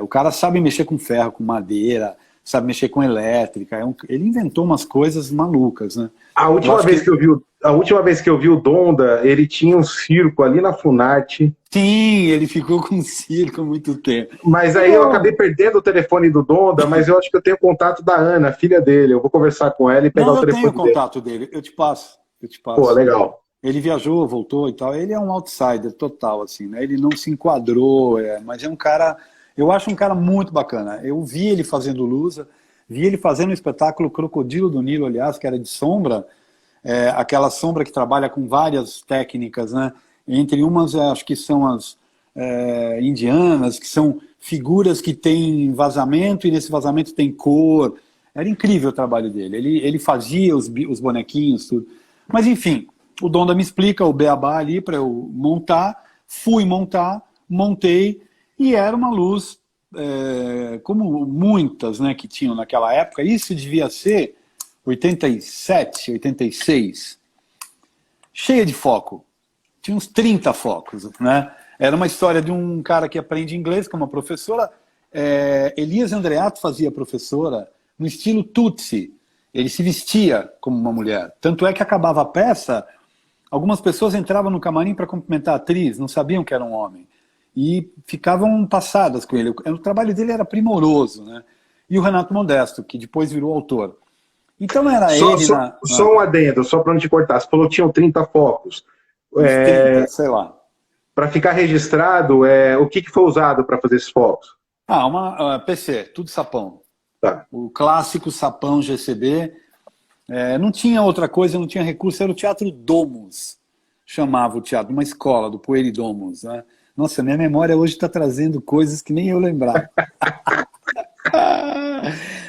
O cara sabe mexer com ferro, com madeira, sabe mexer com elétrica. Ele inventou umas coisas malucas, né? A última vez que eu vi o Donda, ele tinha um circo ali na Funarte. Sim, ele ficou com um circo há muito tempo. Mas aí eu acabei perdendo o telefone do Donda, mas eu acho que eu tenho contato da Ana, filha dele. Eu vou conversar com ela e pegar o telefone dele. Eu tenho o contato dele, eu te passo. Pô, legal. Ele viajou, voltou e tal. Ele é um outsider total, assim, né? Ele não se enquadrou, mas é um cara... Eu acho um cara muito bacana. Eu vi ele fazendo Lusa, vi ele fazendo um espetáculo Crocodilo do Nilo, aliás, que era de sombra, aquela sombra que trabalha com várias técnicas, né? Entre umas, acho que são as indianas, que são figuras que têm vazamento, e nesse vazamento tem cor. Era incrível o trabalho dele. Ele fazia os bonequinhos, tudo. Mas, enfim, o Donda me explica o beabá ali para eu montar. Fui montar, montei, e era uma luz, como muitas, né, que tinham naquela época. Isso devia ser 87, 86. Cheia de foco. Tinha uns 30 focos, né? Era uma história de um cara que aprende inglês com uma professora. Elias Andreato fazia professora no estilo Tutsi. Ele se vestia como uma mulher. Tanto é que acabava a peça, algumas pessoas entravam no camarim para cumprimentar a atriz, não sabiam que era um homem. E ficavam passadas com ele. O trabalho dele era primoroso, né? E o Renato Modesto, que depois virou autor. Então era Só um adendo, só para não te cortar. Você falou que tinham 30 focos. 30, sei lá. Para ficar registrado, o que foi usado para fazer esses focos? Uma PC, tudo sapão. Tá. O clássico sapão GCB. Não tinha outra coisa, não tinha recurso, era o Teatro Domus, chamava o teatro, uma escola do Pueridomus, né? Nossa, minha memória hoje está trazendo coisas que nem eu lembrar.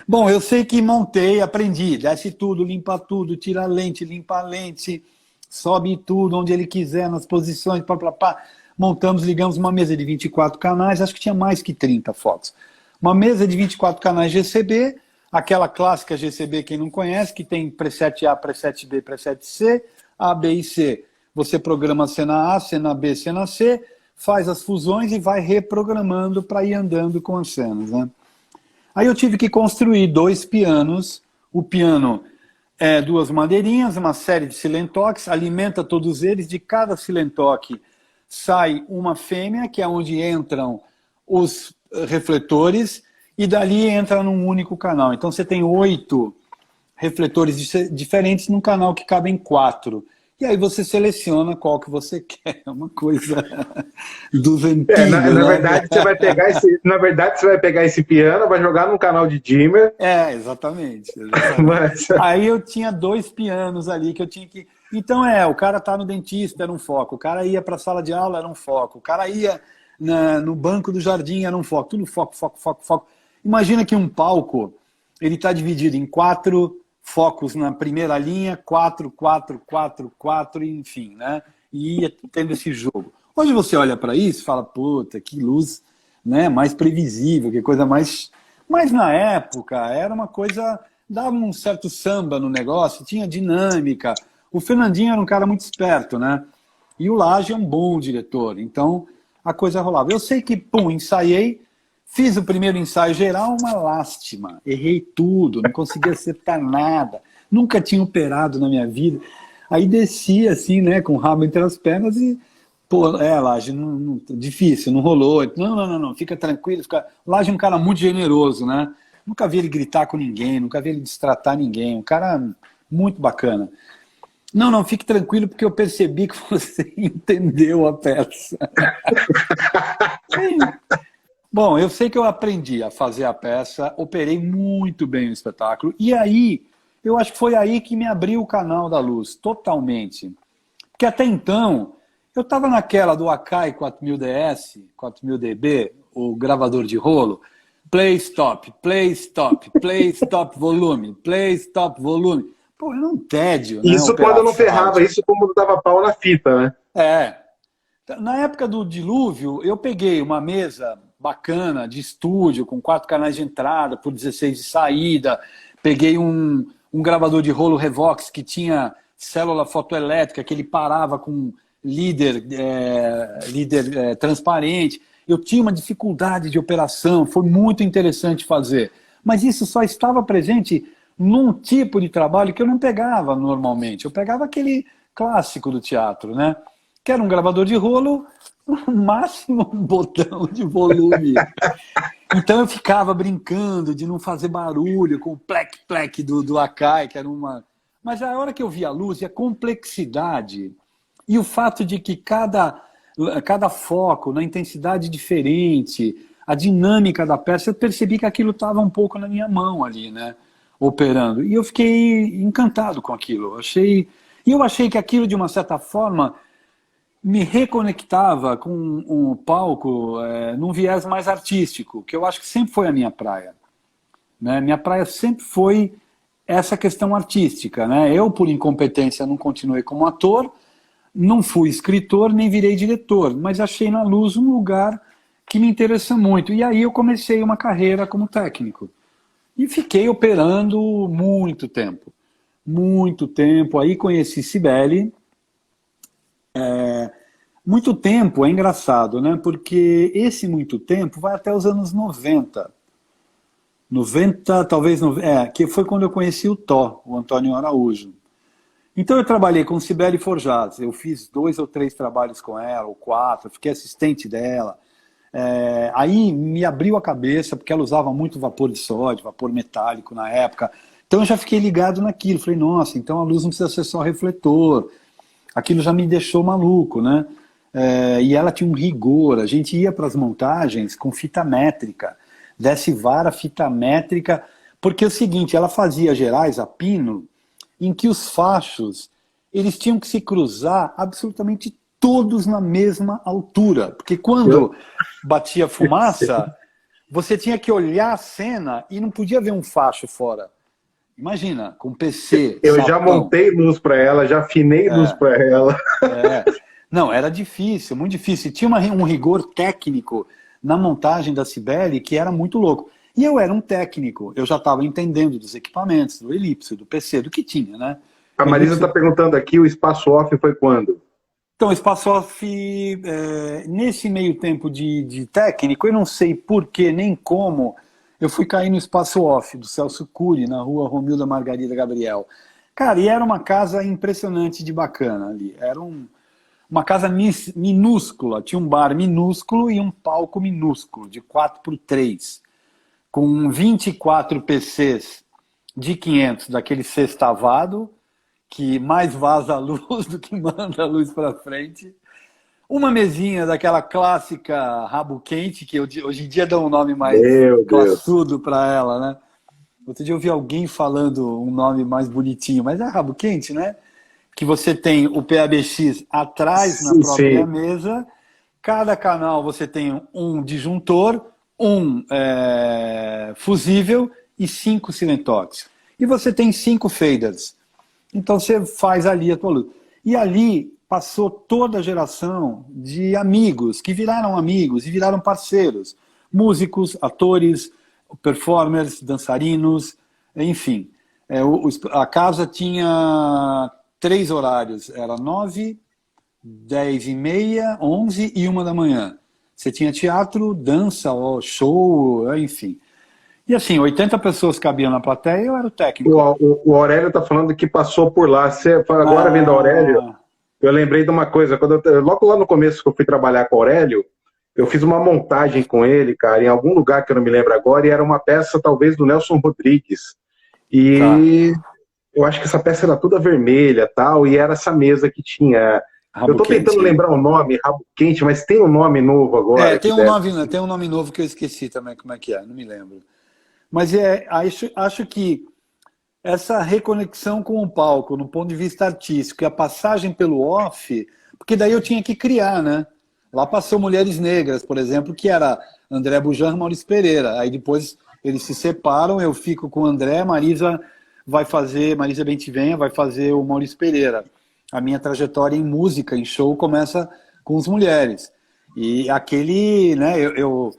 Bom, eu sei que montei, aprendi, desce tudo, limpa tudo, tira a lente, limpa a lente, sobe tudo onde ele quiser, nas posições, pá. montamos, ligamos uma mesa de 24 canais, acho que tinha mais que 30 focos. Uma mesa de 24 canais GCB, aquela clássica GCB, quem não conhece, que tem preset A, preset B, preset C, A, B e C. Você programa cena A, cena B, cena C, faz as fusões e vai reprogramando para ir andando com as cenas, né? Aí eu tive que construir 2 pianos. O piano é 2 madeirinhas, uma série de silentoques, alimenta todos eles. De cada silentoque sai uma fêmea, que é onde entram os refletores, e dali entra num único canal. Então você tem 8 refletores diferentes num canal que cabem 4. E aí você seleciona qual que você quer. É uma coisa dos antigos. Na verdade, você vai pegar esse piano, vai jogar num canal de dimmer. Exatamente. Mas... Aí eu tinha 2 pianos ali que eu tinha que... Então o cara tá no dentista, era um foco. O cara ia para a sala de aula, era um foco. O cara ia no banco do jardim, era um foco. Tudo foco, foco, foco, foco. Imagina que um palco, ele está dividido em 4 focos na primeira linha, 4, 4, 4, 4, enfim, né? E ia tendo esse jogo. Hoje você olha para isso e fala, puta, que luz, né? Mais previsível, que coisa mais... Mas na época era uma coisa... Dava um certo samba no negócio, tinha dinâmica. O Fernandinho era um cara muito esperto, né? E o Lage é um bom diretor, então a coisa rolava. Eu sei que, ensaiei, fiz o primeiro ensaio geral, uma lástima. Errei tudo, não conseguia acertar nada. Nunca tinha operado na minha vida. Aí desci assim, né, com o rabo entre as pernas e... Pô, Lage, difícil, não rolou. Não, fica tranquilo. Lage é um cara muito generoso, né? Nunca vi ele gritar com ninguém, nunca vi ele destratar ninguém. Um cara muito bacana. Não, fique tranquilo, porque eu percebi que você entendeu a peça. Bom, eu sei que eu aprendi a fazer a peça, operei muito bem o espetáculo, e aí, eu acho que foi aí que me abriu o canal da luz, totalmente. Porque até então, eu estava naquela do Akai 4000DS, 4000dB, o gravador de rolo, play, stop, volume, play, stop, volume. Pô, era um tédio, né? Isso quando eu não ferrava, isso como dava pau na fita, né? Na época do dilúvio, eu peguei uma mesa bacana de estúdio, com 4 canais de entrada, por 16 de saída. Peguei um gravador de rolo Revox que tinha célula fotoelétrica, que ele parava com líder transparente. Eu tinha uma dificuldade de operação, foi muito interessante fazer. Mas isso só estava presente num tipo de trabalho que eu não pegava normalmente. Eu pegava aquele clássico do teatro, né? Que era um gravador de rolo, no máximo um botão de volume. Então eu ficava brincando de não fazer barulho com o plec-plec do Akai, que era uma... Mas a hora que eu vi a luz e a complexidade, e o fato de que cada foco, na intensidade diferente, a dinâmica da peça, eu percebi que aquilo estava um pouco na minha mão ali, né? Operando. E eu fiquei encantado com aquilo. Eu achei que aquilo, de uma certa forma, me reconectava com um palco num viés mais artístico, que eu acho que sempre foi a minha praia. Né? Minha praia sempre foi essa questão artística. Né? Eu, por incompetência, não continuei como ator, não fui escritor, nem virei diretor, mas achei na luz um lugar que me interessa muito. E aí eu comecei uma carreira como técnico. E fiquei operando muito tempo. Muito tempo. Aí conheci Cibele. Muito tempo é engraçado, né? Porque esse muito tempo vai até os anos 90. 90, talvez... que foi quando eu conheci o Tó, o Antônio Araújo. Então eu trabalhei com Cibele Forjaz. Eu fiz 2 ou 3 trabalhos com ela, ou 4. Fiquei assistente dela. Aí me abriu a cabeça, porque ela usava muito vapor de sódio, vapor metálico na época. Então eu já fiquei ligado naquilo. Falei, nossa, então a luz não precisa ser só refletor. Aquilo já me deixou maluco, né? E ela tinha um rigor. A gente ia para as montagens com fita métrica. Desce vara, fita métrica. Porque é o seguinte, ela fazia gerais a pino, em que os fachos, eles tinham que se cruzar absolutamente todos na mesma altura. Porque quando batia fumaça, você tinha que olhar a cena e não podia ver um facho fora. Imagina, com PC, Eu já montei luz para ela, já afinei luz para ela. Não, era difícil, muito difícil. Tinha um rigor técnico na montagem da Cibele que era muito louco. E eu era um técnico, eu já estava entendendo dos equipamentos, do Elipse, do PC, do que tinha, né? A O Marisa Elipse... está perguntando aqui, o espaço off foi quando? Então, o Espaço Off, nesse meio tempo de técnico, eu não sei por que nem como, eu fui cair no Espaço Off do Celso Cury, na rua Romilda Margarida Gabriel. Cara, e era uma casa impressionante de bacana ali. Era uma casa minúscula, tinha um bar minúsculo e um palco minúsculo, de 4x3, com 24 PCs de 500, daquele sextavado, que mais vaza a luz do que manda a luz para frente. Uma mesinha daquela clássica rabo quente, que hoje em dia dá um nome mais classudo para ela, né? Outro dia eu vi alguém falando um nome mais bonitinho, mas é rabo quente, né? Que você tem o PABX atrás na própria mesa, cada canal você tem um disjuntor, um fusível e 5 silentórios. E você tem 5 faders. Então você faz ali a tua luz. E ali passou toda a geração de amigos, que viraram amigos e viraram parceiros. Músicos, atores, performers, dançarinos, enfim. A casa tinha 3 horários, era 9, 10h30, 11 e 1 da manhã. Você tinha teatro, dança, show, enfim. E assim, 80 pessoas cabiam na plateia e eu era o técnico. O Aurélio está falando que passou por lá. Você, agora vendo o Aurélio, eu lembrei de uma coisa. Logo lá no começo que eu fui trabalhar com o Aurélio, eu fiz uma montagem com ele, cara, em algum lugar que eu não me lembro agora, e era uma peça talvez do Nelson Rodrigues. E eu acho que essa peça era toda vermelha tal, e era essa mesa que tinha... Rabo eu tô tentando lembrar o nome, Rabo Quente, mas tem um nome novo agora. Tem um nome novo que eu esqueci também como é que é, não me lembro. Mas acho que essa reconexão com o palco, no ponto de vista artístico, e a passagem pelo off, porque daí eu tinha que criar, né? Lá passou Mulheres Negras, por exemplo, que era André Bujan e Maurício Pereira. Aí depois eles se separam, eu fico com o André, Marisa Bentivenha vai fazer o Maurício Pereira. A minha trajetória em música, em show, começa com as mulheres. E aquele, né, eu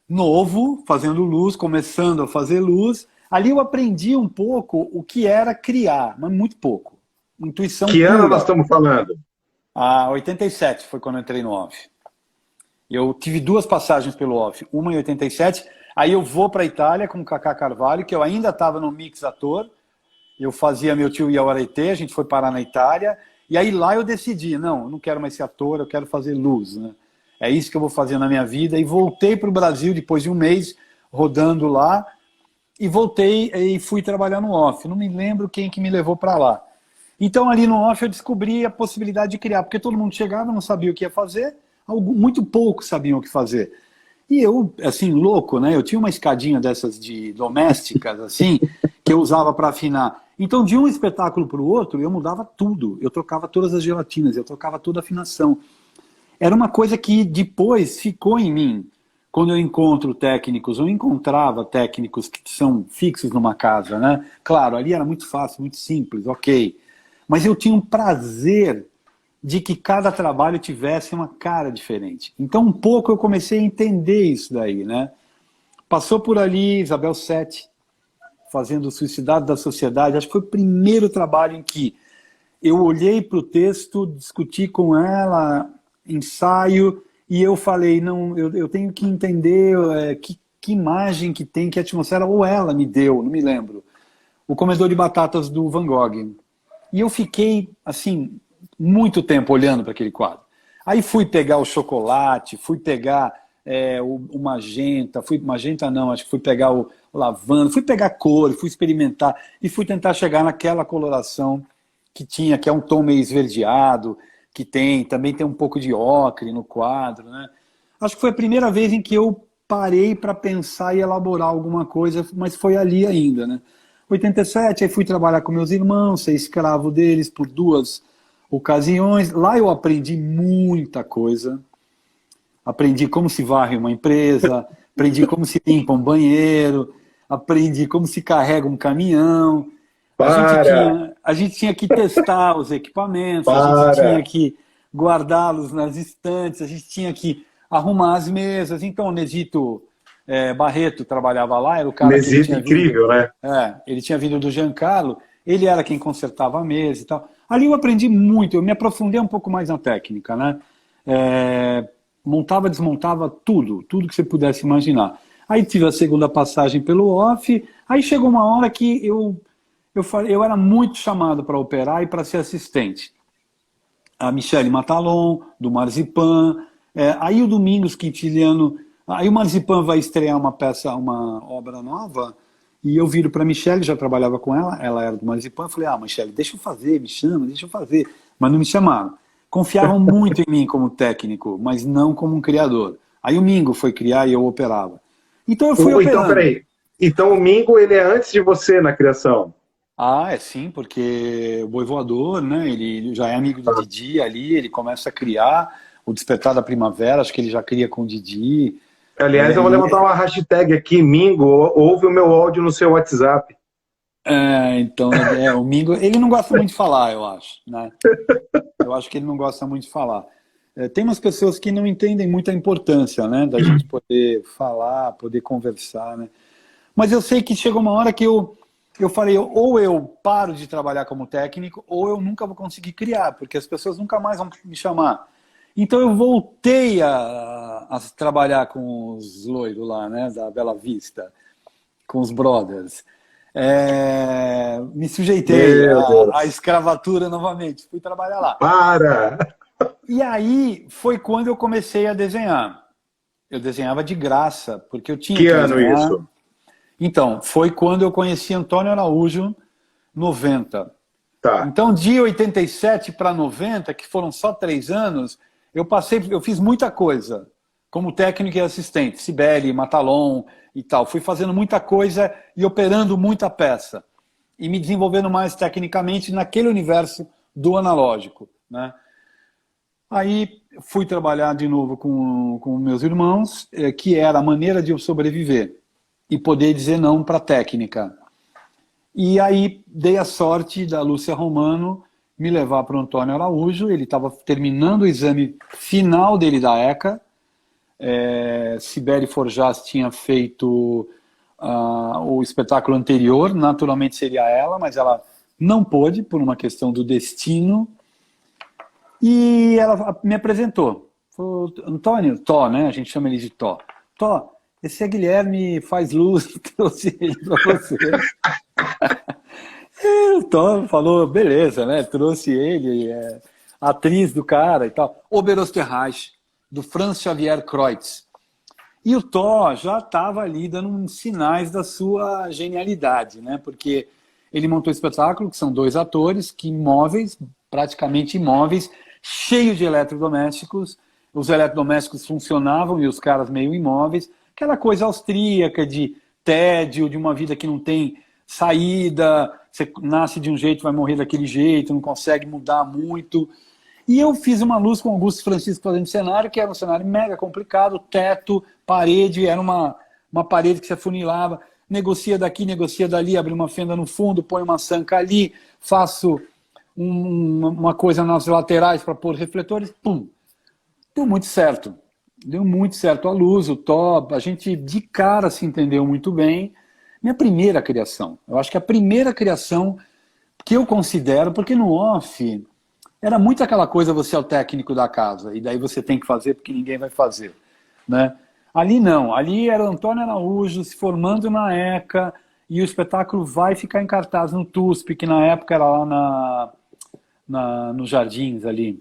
novo, fazendo luz, começando a fazer luz. Ali eu aprendi um pouco o que era criar, mas muito pouco. Intuição Que pura. ano nós estamos falando? 87 foi quando eu entrei no off. Eu tive 2 passagens pelo off, uma em 87, aí eu vou para a Itália com o Cacá Carvalho, que eu ainda estava no Mix Ator, eu fazia Meu Tio Iauareté, a gente foi parar na Itália, e aí lá eu decidi, não, eu não quero mais ser ator, eu quero fazer luz, né? É isso que eu vou fazer na minha vida. E voltei para o Brasil depois de um mês rodando lá. E voltei e fui trabalhar no off. Não me lembro quem que me levou para lá. Então ali no off eu descobri a possibilidade de criar. Porque todo mundo chegava, não sabia o que ia fazer. Muito poucos sabiam o que fazer. E eu, assim, louco, né? Eu tinha uma escadinha dessas de domésticas, assim, que eu usava para afinar. Então de um espetáculo para o outro eu mudava tudo. Eu trocava todas as gelatinas, eu trocava toda a afinação. Era uma coisa que depois ficou em mim. Quando eu encontro técnicos, eu encontrava técnicos que são fixos numa casa, né? Claro, ali era muito fácil, muito simples, ok. Mas eu tinha um prazer de que cada trabalho tivesse uma cara diferente. Então, um pouco eu comecei a entender isso daí, né? Passou por ali Isabel Sete, fazendo o Suicidado da Sociedade. Acho que foi o primeiro trabalho em que eu olhei para o texto, discuti com ela... ensaio, e eu falei, não, eu tenho que entender que imagem que tem, que atmosfera, ou ela me deu, não me lembro, O Comedor de Batatas do Van Gogh. E eu fiquei, assim, muito tempo olhando para aquele quadro. Aí fui pegar o chocolate, fui pegar o magenta, magenta não, acho que fui pegar o lavanda, fui pegar cor, fui experimentar, e fui tentar chegar naquela coloração que tinha, que é um tom meio esverdeado, que também tem um pouco de ocre no quadro, né? Acho que foi a primeira vez em que eu parei para pensar e elaborar alguma coisa, mas foi ali ainda, né? 87, aí fui trabalhar com meus irmãos, ser escravo deles por 2 ocasiões. Lá eu aprendi muita coisa. Aprendi como se varre uma empresa, aprendi como se limpa um banheiro, aprendi como se carrega um caminhão. A gente tinha que testar os equipamentos, a gente tinha que guardá-los nas estantes, a gente tinha que arrumar as mesas. Então, o Nesito Barreto trabalhava lá, era o cara que Nesito incrível, né? Ele tinha vindo do Giancarlo, ele era quem consertava a mesa e tal. Ali eu aprendi muito, eu me aprofundei um pouco mais na técnica, né? Montava, desmontava tudo que você pudesse imaginar. Aí tive a segunda passagem pelo off, aí chegou uma hora que eu era muito chamado para operar e para ser assistente. A Michele Matalon, do Marzipan, aí o Domingos Quintiliano, aí o Marzipan vai estrear uma obra nova, e eu viro para a Michele, já trabalhava com ela era do Marzipan, eu falei, Michele, deixa eu fazer, me chama, deixa eu fazer. Mas não me chamaram. Confiavam muito em mim como técnico, mas não como um criador. Aí o Mingo foi criar e eu operava. Então eu fui operando. Então, peraí. Então o Mingo, ele é antes de você na criação? Sim, porque o Boi Voador, né, ele já é amigo do Didi ali, ele começa a criar o Despertar da Primavera, acho que ele já cria com o Didi. Aliás, eu vou levantar uma hashtag aqui, Mingo, ouve o meu áudio no seu WhatsApp. Então, o Mingo, ele não gosta muito de falar, eu acho, né? Eu acho que ele não gosta muito de falar. Tem umas pessoas que não entendem muito a importância, né, da gente poder falar, poder conversar, né? Mas eu sei que chegou uma hora que eu falei, ou eu paro de trabalhar como técnico, ou eu nunca vou conseguir criar, porque as pessoas nunca mais vão me chamar. Então eu voltei a trabalhar com os loiros lá, né, da Bela Vista, com os brothers. Me sujeitei à escravatura novamente, fui trabalhar lá. Para! E aí foi quando eu comecei a desenhar. Eu desenhava de graça, porque eu tinha que ano desenhar. Isso? Então, foi quando eu conheci Antônio Araújo, 90. Tá. Então, de 87 para 90, que foram só 3 anos, eu fiz muita coisa, como técnico e assistente, Cibele, Matalon e tal. Fui fazendo muita coisa e operando muita peça. E me desenvolvendo mais tecnicamente naquele universo do analógico, né? Aí fui trabalhar de novo com meus irmãos, que era a maneira de eu sobreviver e poder dizer não para a técnica. E aí dei a sorte da Lúcia Romano me levar para o Antônio Araújo, ele estava terminando o exame final dele da ECA, Cibele Forjás tinha feito o espetáculo anterior, naturalmente seria ela, mas ela não pôde, por uma questão do destino, e ela me apresentou. Falou, Antônio, Tó, né? A gente chama ele de Tó. Tó, esse é Guilherme Faz Luz, trouxe ele para você. O Tó falou, beleza, né? Trouxe ele, atriz do cara e tal. Oberösterreich, do Franz Xavier Kreutz. E o Tó já estava ali dando sinais da sua genialidade, né? Porque ele montou um espetáculo, que são 2 atores, que imóveis, praticamente imóveis, cheio de eletrodomésticos. Os eletrodomésticos funcionavam e os caras meio imóveis. Aquela coisa austríaca de tédio, de uma vida que não tem saída, você nasce de um jeito, vai morrer daquele jeito, não consegue mudar muito. E eu fiz uma luz com Augusto Francisco fazendo cenário, que era um cenário mega complicado, teto, parede, era uma parede que se afunilava, negocia daqui, negocia dali, abre uma fenda no fundo, põe uma sanca ali, faço uma coisa nas laterais para pôr refletores, pum. Deu muito certo. Deu muito certo a luz, o top, a gente de cara se entendeu muito bem. Minha primeira criação, eu acho que a primeira criação que eu considero, porque no off era muito aquela coisa, você é o técnico da casa, e daí você tem que fazer porque ninguém vai fazer, né? Ali não, ali era o Antônio Araújo se formando na ECA, e o espetáculo vai ficar em cartaz no TUSP, que na época era lá nos Jardins ali,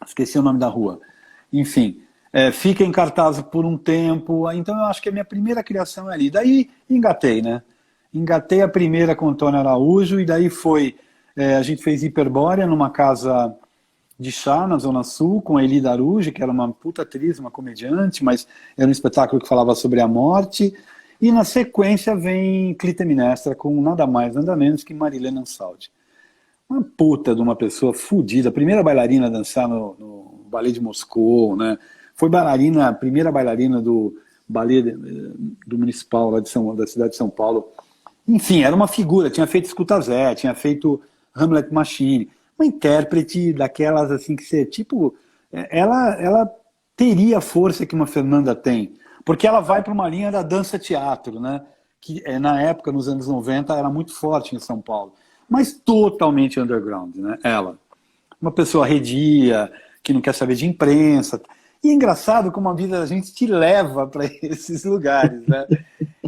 esqueci o nome da rua, enfim, fica em cartaz por um tempo, então eu acho que a minha primeira criação é ali. Daí engatei, né? Engatei a primeira com o Antônio Araújo, e daí a gente fez Hiperbórea numa casa de chá na Zona Sul, com a Eli Daruge, que era uma puta atriz, uma comediante, mas era um espetáculo que falava sobre a morte, e na sequência vem Clitemnestra, com nada mais, nada menos que Marilena Ansaldi. Uma puta de uma pessoa fodida, a primeira bailarina a dançar no balé de Moscou, né? Foi a primeira bailarina do balé do Municipal lá da cidade de São Paulo. Enfim, era uma figura, tinha feito Escuta Zé, tinha feito Hamlet Machine. uma intérprete daquelas assim que você, tipo, ela teria a força que uma Fernanda tem, porque ela vai para uma linha da dança-teatro, né? Que na época, nos anos 90, era muito forte em São Paulo, mas totalmente underground, né? Ela, uma pessoa arredia, que não quer saber de imprensa. E é engraçado como a vida da gente te leva para esses lugares, né?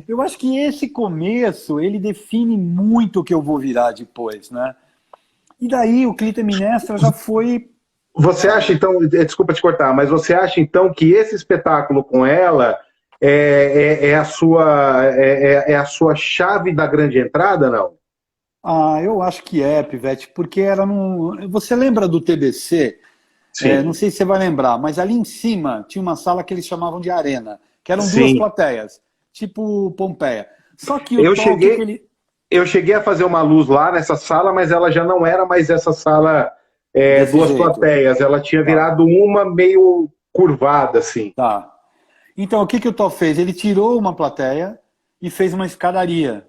Eu acho que esse começo, ele define muito o que eu vou virar depois, né? E daí o Clitemnestra já foi... Você acha, então, desculpa te cortar, mas você acha, então, que esse espetáculo com ela é a sua chave da grande entrada, não? Ah, eu acho que é, Pivete, porque era no... Você lembra do TBC? Sim. Não sei se você vai lembrar, mas ali em cima tinha uma sala que eles chamavam de arena, que eram duas Sim. plateias, tipo Pompeia. Só que eu cheguei a fazer uma luz lá nessa sala, mas ela já não era mais essa sala duas jeito. plateias. Ela tinha virado uma meio curvada, assim. Tá. Então, o que o Tó fez? Ele tirou uma plateia e fez uma escadaria.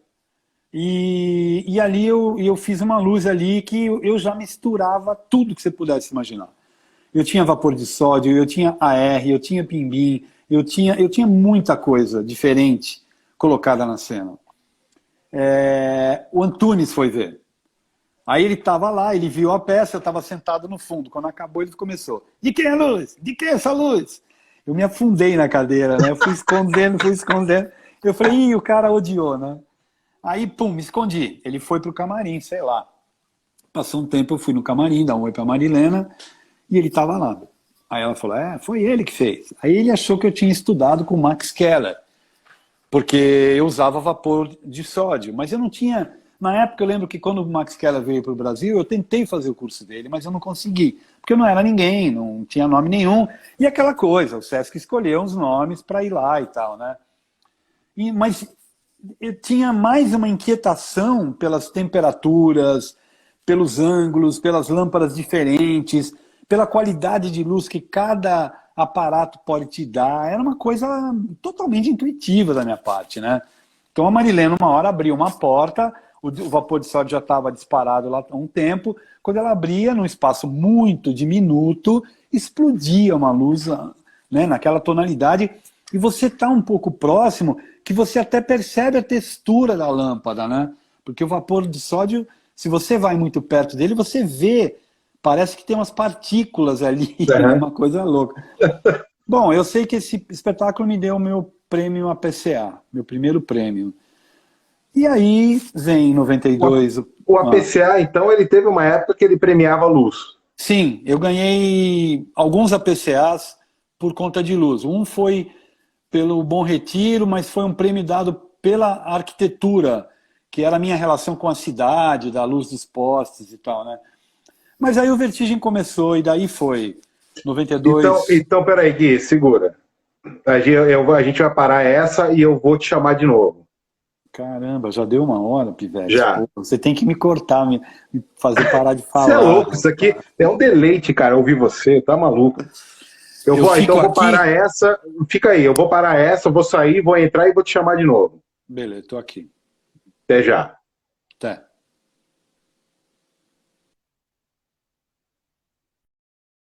E ali eu fiz uma luz ali que eu já misturava tudo que você pudesse imaginar. Eu tinha vapor de sódio, eu tinha AR, eu tinha pimbim, eu tinha muita coisa diferente colocada na cena. O Antunes foi ver. Aí ele estava lá, ele viu a peça, eu estava sentado no fundo. Quando acabou, ele começou. De quem é a luz? De quem é essa luz? Eu me afundei na cadeira, né? Eu fui escondendo, fui escondendo. Eu falei, ih, o cara odiou, né? Aí, pum, me escondi. Ele foi pro camarim, sei lá. Passou um tempo, eu fui no camarim, dar um oi pra Marilena, e ele estava lá. Aí ela falou, foi ele que fez. Aí ele achou que eu tinha estudado com o Max Keller, porque eu usava vapor de sódio, mas eu não tinha... Na época eu lembro que quando o Max Keller veio para o Brasil, eu tentei fazer o curso dele, mas eu não consegui, porque eu não era ninguém, não tinha nome nenhum, e aquela coisa, o Sesc escolheu uns nomes para ir lá e tal, né? Mas eu tinha mais uma inquietação pelas temperaturas, pelos ângulos, pelas lâmpadas diferentes, pela qualidade de luz que cada aparato pode te dar. Era uma coisa totalmente intuitiva da minha parte, né? Então a Marilena, uma hora, abriu uma porta, o vapor de sódio já estava disparado lá há um tempo. Quando ela abria, num espaço muito diminuto, explodia uma luz, né, naquela tonalidade. E você está um pouco próximo, que você até percebe a textura da lâmpada, né? Porque o vapor de sódio, se você vai muito perto dele, você vê, parece que tem umas partículas ali, uma coisa louca. Bom, eu sei que esse espetáculo me deu o meu prêmio APCA, meu primeiro prêmio. E aí vem em 92... O APCA, então, ele teve uma época que ele premiava luz. Sim, eu ganhei alguns APCAs por conta de luz. Um foi pelo Bom Retiro, mas foi um prêmio dado pela arquitetura, que era a minha relação com a cidade, da luz dos postes e tal, né? Mas aí o Vertigem começou e daí foi 92... Então peraí, Gui, segura. A gente vai parar essa e eu vou te chamar de novo. Caramba, já deu uma hora, Pivete. Já. Pô, você tem que me cortar, me fazer parar de falar. Você é louco, isso aqui é um deleite, cara, ouvir você, tá maluco. Então eu vou parar essa, fica aí, eu vou parar essa, vou sair, vou entrar e vou te chamar de novo. Beleza, tô aqui. Até já. Até.